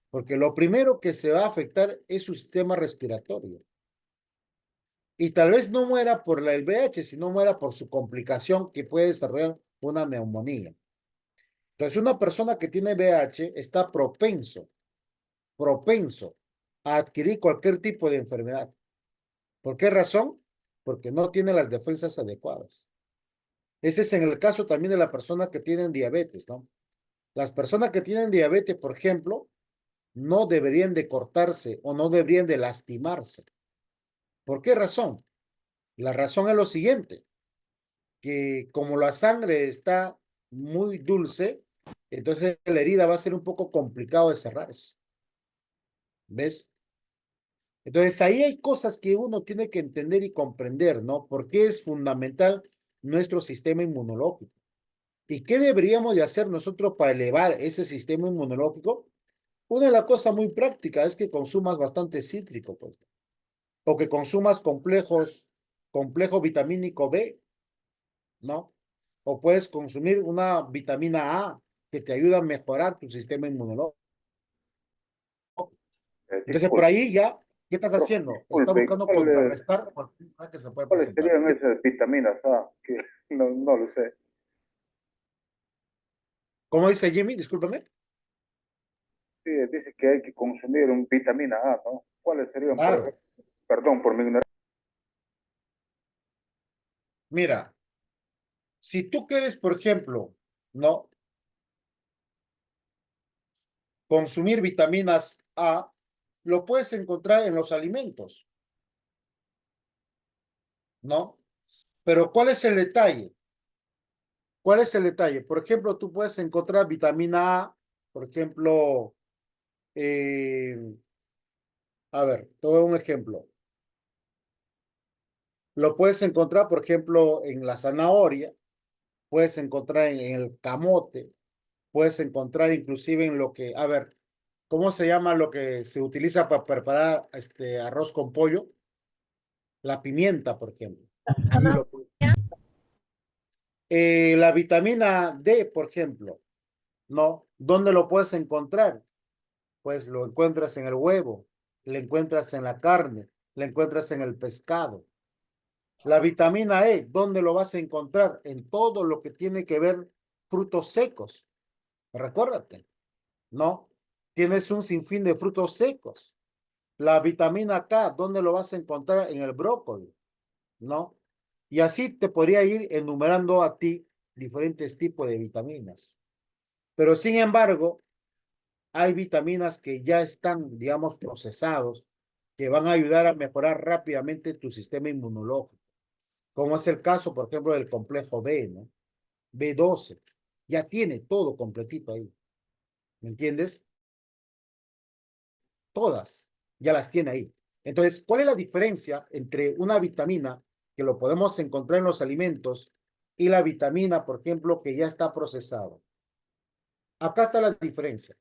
Porque lo primero que se va a afectar es su sistema respiratorio. Y tal vez no muera por el VIH, sino muera por su complicación que puede desarrollar una neumonía. Entonces, una persona que tiene VIH está propenso a adquirir cualquier tipo de enfermedad. ¿Por qué razón? Porque no tiene las defensas adecuadas. Ese es en el caso también de la persona que tienen diabetes, ¿no? Las personas que tienen diabetes, por ejemplo, no deberían de cortarse o no deberían de lastimarse. ¿Por qué razón? La razón es lo siguiente, que como la sangre está muy dulce, entonces la herida va a ser un poco complicado de cerrarse. ¿Ves? Entonces ahí hay cosas que uno tiene que entender y comprender, ¿no? ¿Por qué es fundamental nuestro sistema inmunológico? ¿Y qué deberíamos de hacer nosotros para elevar ese sistema inmunológico? Una de las cosas muy prácticas es que consumas bastante cítrico, pues, o que consumas complejo vitamínico B, ¿no? O puedes consumir una vitamina A que te ayuda a mejorar tu sistema inmunológico. Entonces, por Disculpe, ahí ya, ¿qué estás profe, haciendo? Está disculpe, buscando contrarrestar cualquier enfermedad que se puede ¿cuáles presentar. serían esas vitaminas A? Que no lo sé. ¿Cómo dice Jimmy? Discúlpame. Sí, dice que hay que consumir un vitamina A, ¿no? ¿Cuáles serían, por Claro. ejemplo? Perdón por mi ignorancia. Mira, si tú quieres, por ejemplo, ¿no? Consumir vitaminas A, lo puedes encontrar en los alimentos, ¿no? Pero ¿cuál es el detalle? ¿Cuál es el detalle? Por ejemplo, tú puedes encontrar vitamina A, por ejemplo, a ver, te doy un ejemplo. Lo puedes encontrar, por ejemplo, en la zanahoria, puedes encontrar en el camote, puedes encontrar inclusive en lo que, a ver, ¿cómo se llama lo que se utiliza para preparar arroz con pollo? La pimienta, por ejemplo. Ahí lo, la vitamina D, por ejemplo, ¿no? ¿Dónde lo puedes encontrar? Pues lo encuentras en el huevo, lo encuentras en la carne, lo encuentras en el pescado. La vitamina E, ¿dónde lo vas a encontrar? En todo lo que tiene que ver frutos secos. Recuérdate, ¿no? Tienes un sinfín de frutos secos. La vitamina K, ¿dónde lo vas a encontrar? En el brócoli, ¿no? Y así te podría ir enumerando a ti diferentes tipos de vitaminas. Pero sin embargo, hay vitaminas que ya están, digamos, procesados, que van a ayudar a mejorar rápidamente tu sistema inmunológico, como es el caso, por ejemplo, del complejo B, ¿no? B12. Ya tiene todo completito ahí. ¿Me entiendes? Todas ya las tiene ahí. Entonces, ¿cuál es la diferencia entre una vitamina que lo podemos encontrar en los alimentos y la vitamina, por ejemplo, que ya está procesado? Acá está la diferencia.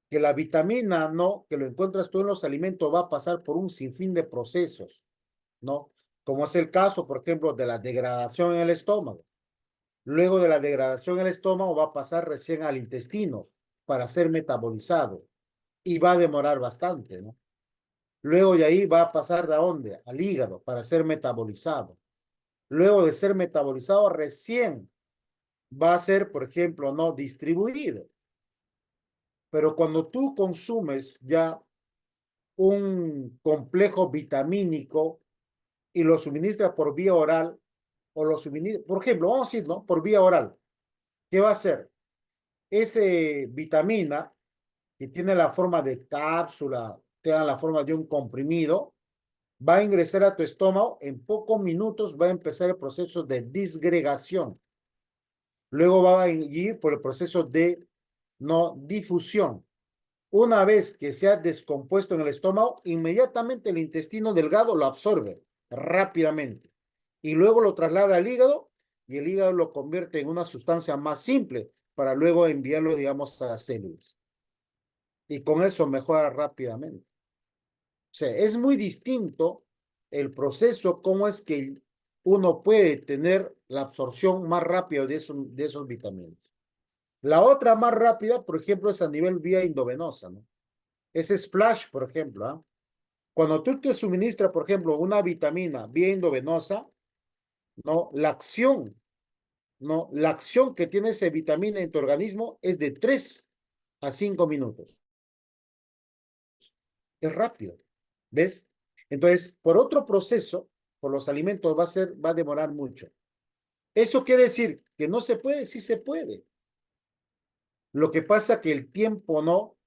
Que la vitamina, no, que lo encuentras tú en los alimentos, va a pasar por un sinfín de procesos, ¿no? Como es el caso, por ejemplo, de la degradación en el estómago. Luego de la degradación en el estómago va a pasar recién al intestino para ser metabolizado y va a demorar bastante, ¿no? Luego de ahí va a pasar ¿de dónde? Al hígado para ser metabolizado. Luego de ser metabolizado recién va a ser, por ejemplo, no distribuido. Pero cuando tú consumes ya un complejo vitamínico y lo suministras por vía oral o lo suministras, por ejemplo, vamos a decir, ¿no? Por vía oral, ¿qué va a hacer? Ese vitamina que tiene la forma de cápsula, tiene la forma de un comprimido, va a ingresar a tu estómago, en pocos minutos va a empezar el proceso de disgregación. Luego va a ir por el proceso de no difusión. Una vez que se ha descompuesto en el estómago, inmediatamente el intestino delgado lo absorbe rápidamente y luego lo traslada al hígado y el hígado lo convierte en una sustancia más simple para luego enviarlo, digamos, a las células. Y con eso mejora rápidamente. O sea, es muy distinto el proceso, cómo es que uno puede tener la absorción más rápida de esos vitaminas. La otra más rápida, por ejemplo, es a nivel vía endovenosa, ¿no? Ese splash, por ejemplo, ¿ah? Cuando tú te suministras, por ejemplo, una vitamina vía endovenosa, ¿no? La acción que tiene esa vitamina en tu organismo es de 3 a 5 minutos. Es rápido, ¿ves? Entonces, por otro proceso, por los alimentos va a demorar mucho. ¿Eso quiere decir que no se puede? Sí se puede. Lo que pasa que el tiempo, ¿no?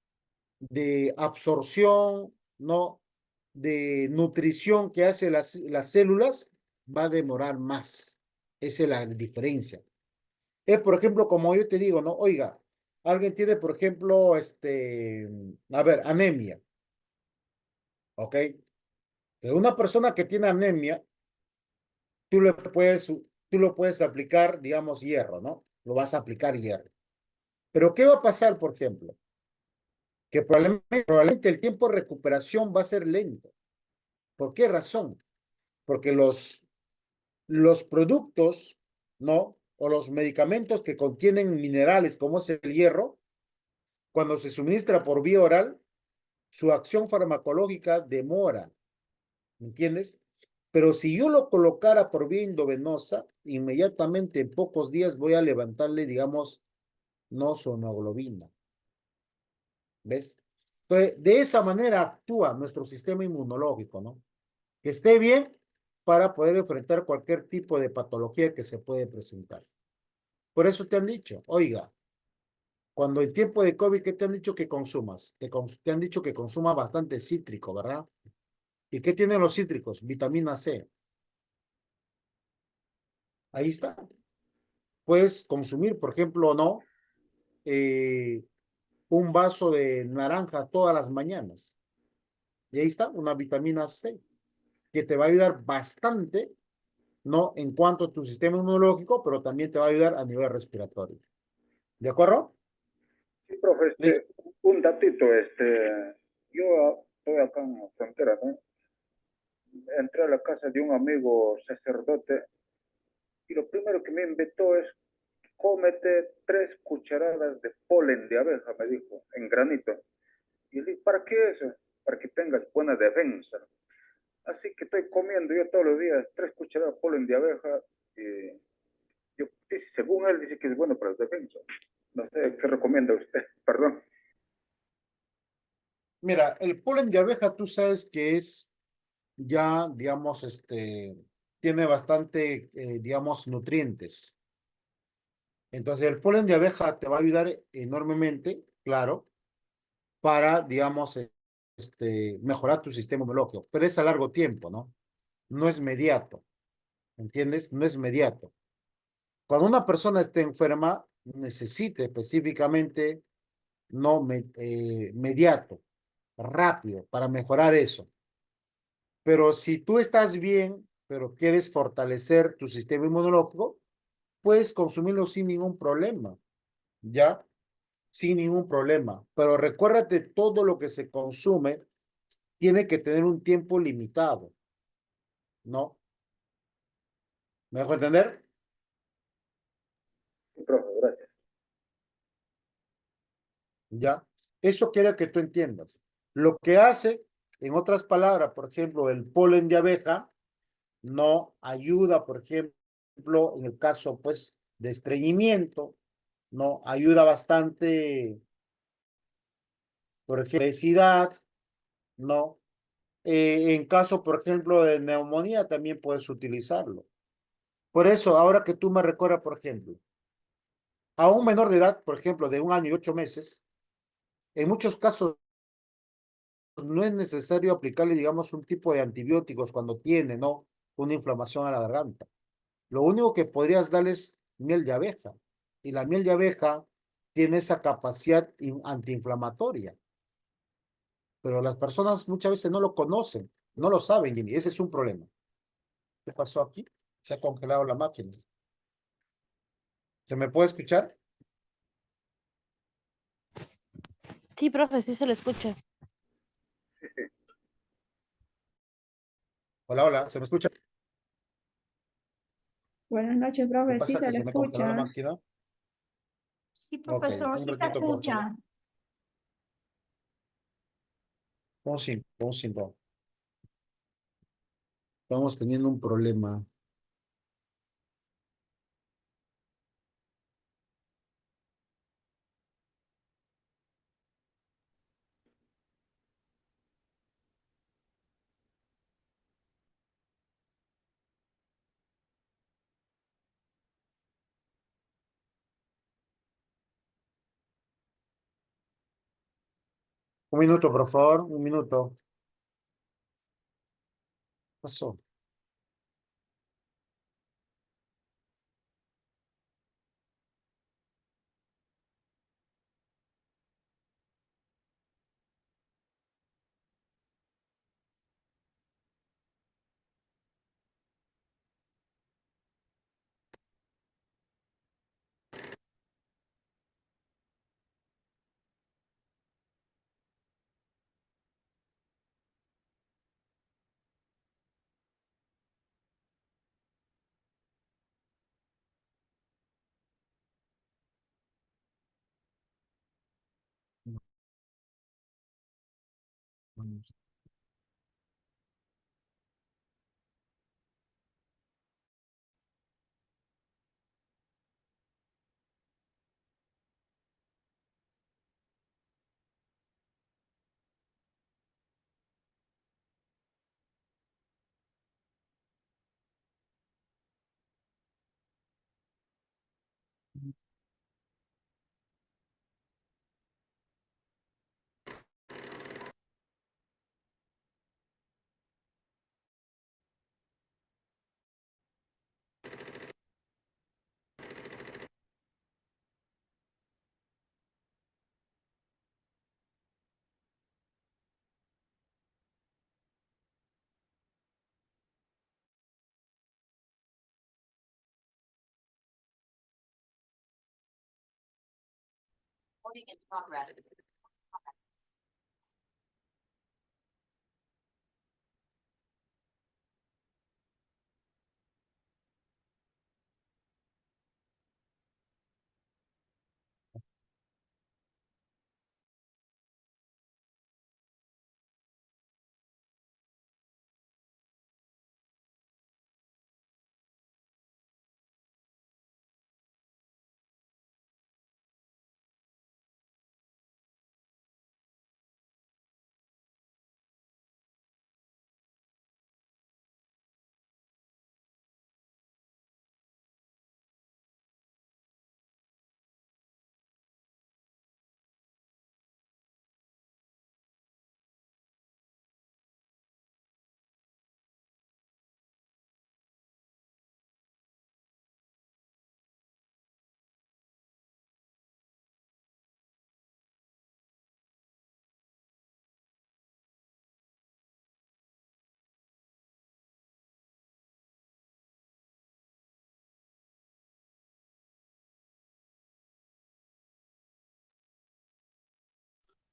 De absorción, ¿no? De nutrición que hace las células va a demorar más. Esa es la diferencia. Es, por ejemplo, como yo te digo, ¿no? Oiga, alguien tiene, por ejemplo, a ver, anemia, ¿ok? Una persona que tiene anemia, tú lo puedes aplicar, digamos, hierro, ¿no? Lo vas a aplicar hierro. Pero ¿qué va a pasar, por ejemplo? Que probablemente el tiempo de recuperación va a ser lento. ¿Por qué razón? Porque los productos, ¿no? O los medicamentos que contienen minerales como es el hierro, cuando se suministra por vía oral, su acción farmacológica demora, ¿me entiendes? Pero si yo lo colocara por vía endovenosa, inmediatamente en pocos días voy a levantarle, digamos, no su hemoglobina. ¿Ves? Entonces, de esa manera actúa nuestro sistema inmunológico, ¿no? Que esté bien para poder enfrentar cualquier tipo de patología que se puede presentar. Por eso te han dicho, oiga, cuando en tiempo de COVID, ¿qué te han dicho que consumas? Te han dicho que consumas bastante cítrico, ¿verdad? ¿Y qué tienen los cítricos? Vitamina C. Ahí está. Puedes consumir, por ejemplo, ¿no? Un vaso de naranja todas las mañanas. Y ahí está, una vitamina C, que te va a ayudar bastante ¿no? En cuanto a tu sistema inmunológico, pero también te va a ayudar a nivel respiratorio. ¿De acuerdo? Sí, profe, Listo. un datito, yo estoy acá en la frontera, ¿no? Entré a la casa de un amigo sacerdote y lo primero que me invitó es cómete 3 cucharadas de polen de abeja, me dijo, en granito. Y le dije, ¿para qué eso? Para que tengas buena defensa. Así que estoy comiendo yo todos los días 3 cucharadas de polen de abeja. Y yo, según él, dice que es bueno para la defensa. No sé, ¿qué recomienda usted? Perdón. Mira, el polen de abeja, tú sabes que es ya, digamos, tiene bastante, digamos, nutrientes. Entonces, el polen de abeja te va a ayudar enormemente, claro, para, digamos, mejorar tu sistema inmunológico, pero es a largo tiempo, ¿no? No es inmediato, ¿entiendes? No es inmediato. Cuando una persona esté enferma, necesita específicamente, no inmediato, rápido, para mejorar eso. Pero si tú estás bien, pero quieres fortalecer tu sistema inmunológico, puedes consumirlo sin ningún problema, ¿ya? Sin ningún problema. Pero recuérdate, todo lo que se consume tiene que tener un tiempo limitado, ¿no? ¿Me dejo entender? Sí, profe, gracias. ¿Ya? Eso quiero que tú entiendas. Lo que hace, en otras palabras, por ejemplo, el polen de abeja, no ayuda, por ejemplo, en el caso, pues, de estreñimiento, no ayuda bastante, por ejemplo, obesidad, no. En caso, por ejemplo, de neumonía, también puedes utilizarlo. Por eso, ahora que tú me recuerdas, por ejemplo, a un menor de edad, por ejemplo, de 1 año y 8 meses, en muchos casos no es necesario aplicarle, digamos, un tipo de antibióticos cuando tiene, ¿no? Una inflamación a la garganta. Lo único que podrías darle es miel de abeja. Y la miel de abeja tiene esa capacidad antiinflamatoria. Pero las personas muchas veces no lo conocen, no lo saben, Jimmy. Ese es un problema. ¿Qué pasó aquí? Se ha congelado la máquina. ¿Se me puede escuchar? Sí, profe, sí se le escucha. Hola, hola, ¿se me escucha? Buenas noches, ¿Qué profe. Sí pasa? se ¿Que le se me congeló la escucha. máquina? Sí, Ok, profesor, un sí se ratito, por favor. escucha. Un síntoma. Estamos teniendo un problema. Un minuto, por favor, un minuto. ¿Qué pasó?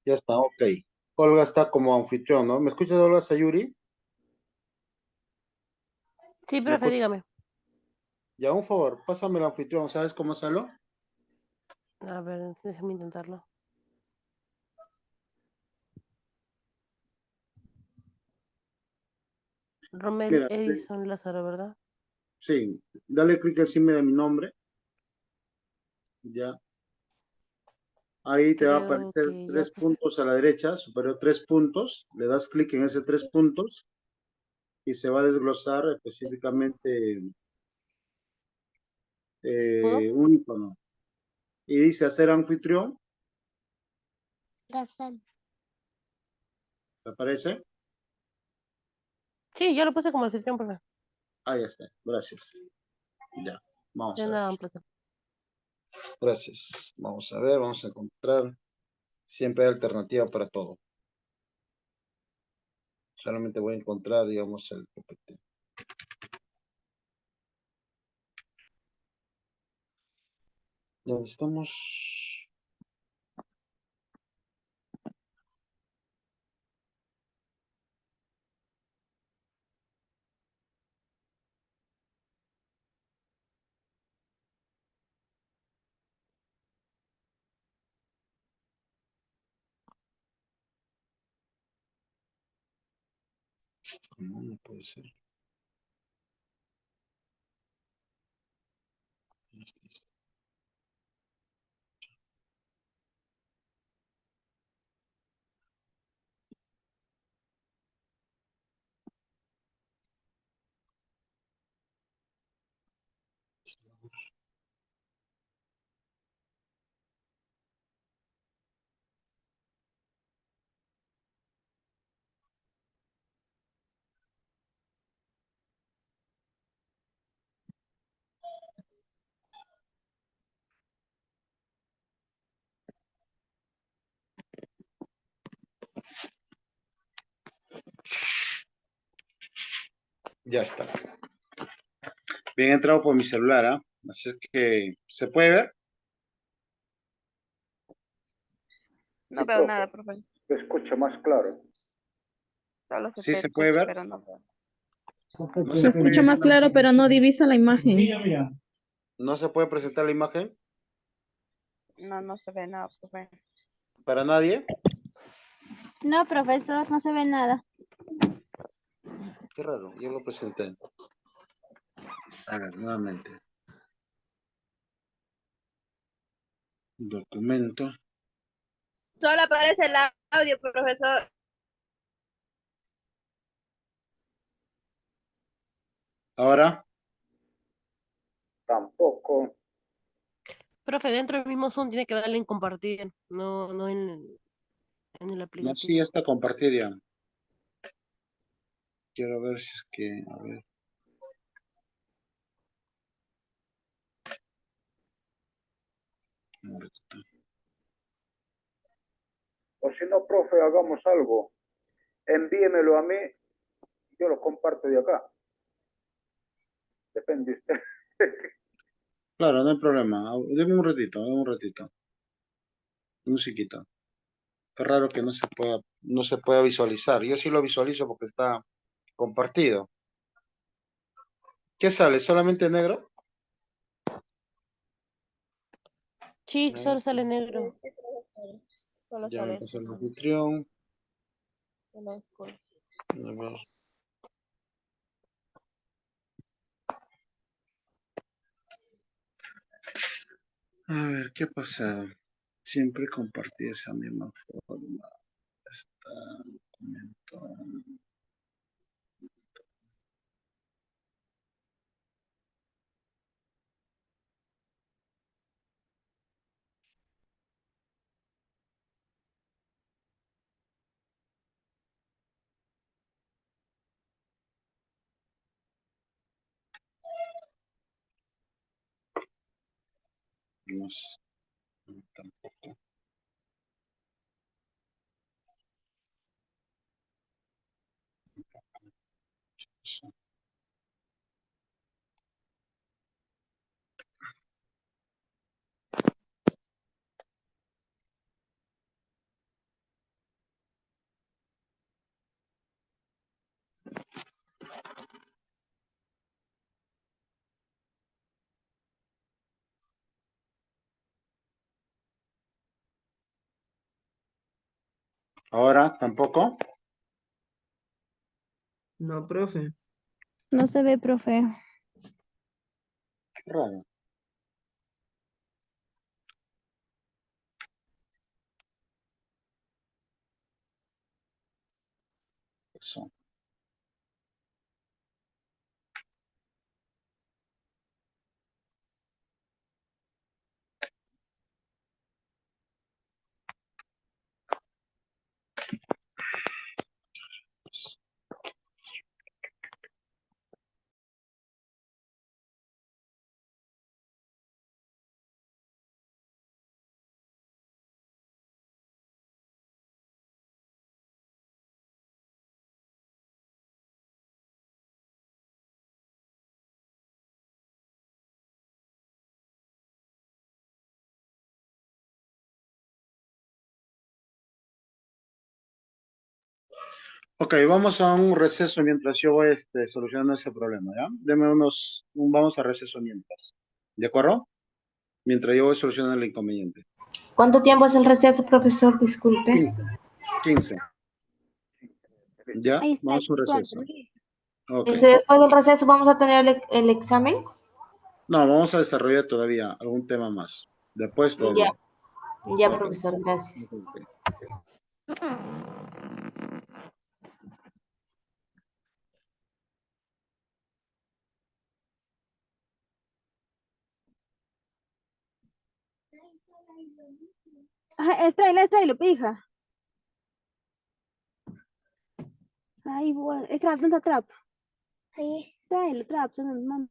Ya está, ok. Olga está como anfitrión, ¿no? ¿Me escuchas, Olga Sayuri? Sí, ¿Me profe, escuchas? dígame. Ya, un favor, pásame el anfitrión, ¿sabes cómo hacerlo? A ver, déjame intentarlo. Romel Mira, Edison Lázaro, ¿verdad? sí, dale clic encima de mi nombre, ya. Ahí te va a Creo aparecer que ya, tres profe. puntos a la derecha, superior 3 puntos, le das clic en ese 3 puntos y se va a desglosar específicamente ¿Pudo? un icono. Y dice hacer anfitrión, ¿te aparece? Sí, ya lo puse como anfitrión, profe. Ahí está, gracias. Ya, vamos De a ver. nada, un placer. Gracias. Vamos a ver, vamos a encontrar. Siempre hay alternativa para todo. Solamente voy a encontrar, digamos, el PPT. ¿Dónde estamos? No, no puede ser. Ya está. Bien he entrado por mi celular, ¿ah? Así es que, ¿se puede ver? No Sí, veo profe, nada, profe. se escucha más claro. Solo se Sí te se puede escucha, ver. pero no veo. No Se se escucha puede, más claro, pero no divisa la imagen. no se puede presentar la imagen No, no se ve nada, profe. para nadie. No, profesor, no se ve nada. Qué raro, yo lo presenté. A ver, nuevamente. Documento. Solo aparece el audio, profesor. Ahora, Tampoco. Profe, dentro del mismo Zoom tiene que darle en compartir, no en el no, sí, ya aplicativo. está compartir ya. Quiero ver si es que, a ver. Un ratito. O si no, profe, hagamos algo. Envíemelo a mí, yo lo comparto de acá. Depende de usted. Claro, no hay problema. Deme un ratito, deme un ratito. Musiquita. Qué raro que no se pueda visualizar. Yo sí lo visualizo porque está compartido. ¿Qué sale? ¿Solamente negro? Sí, Ya, solo sale negro. Solo ya me sale pasó eso. el anfitrión. Solo escoge. A ver. A ver, ¿qué ha pasado? Siempre compartí esa misma forma. Está documento. No sé, tampoco. Ahora tampoco. No, profe. No se ve, profe. Qué raro. Eso. Ok, vamos a un receso mientras yo voy solucionando ese problema, ¿ya? Vamos a receso mientras. ¿De acuerdo? Mientras yo voy solucionando el inconveniente. ¿Cuánto tiempo es el receso, profesor? Disculpe. 15. 15. ¿Ya? Ahí está, Vamos a un receso. Ok. Después del receso vamos a tener el examen. No, vamos a desarrollar todavía algún tema más. Después Ya, todavía. ya, Ok. profesor, gracias. Ok. Ajá, extraílo, pija. Ay, bueno, extrae, ¿dónde está trap? Ahí. Tráelo, trap, mamá.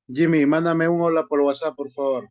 Jimmy, mándame un hola por WhatsApp, por favor.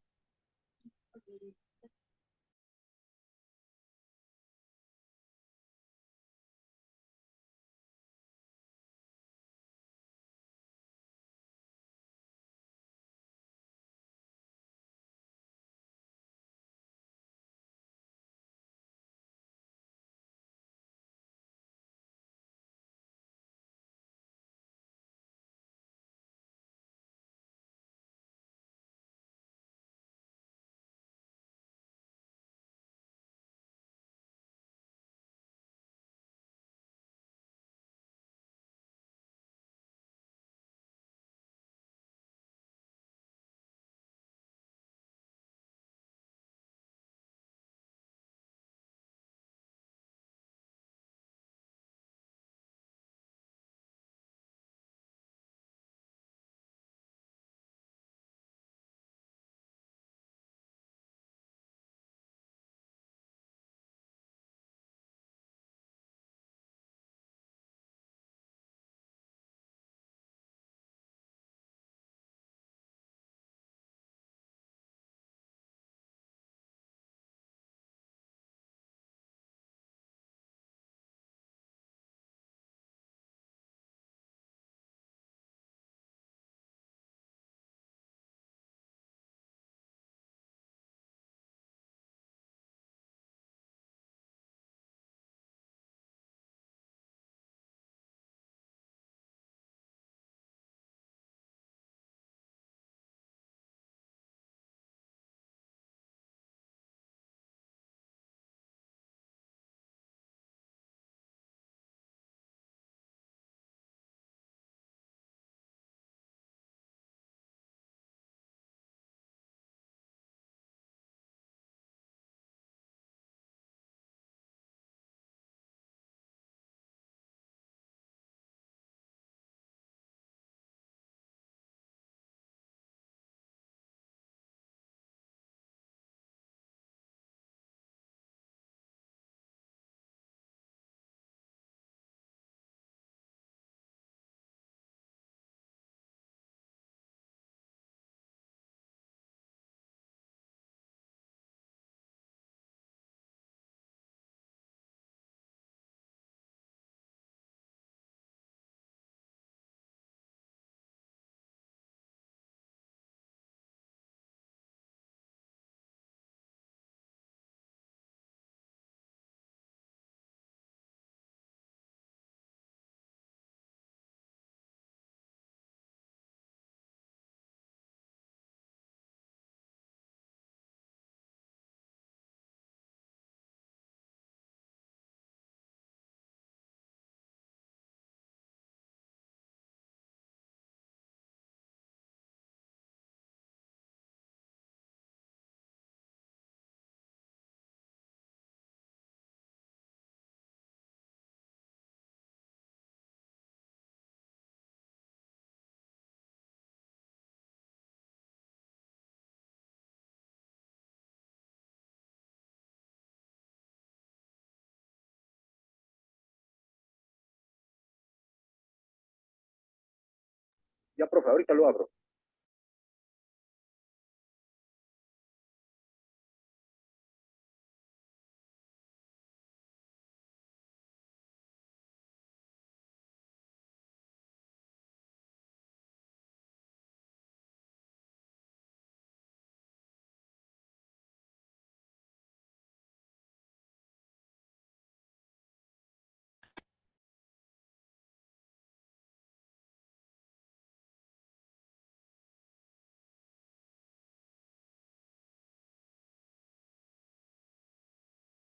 Ya, profe, ahorita lo abro.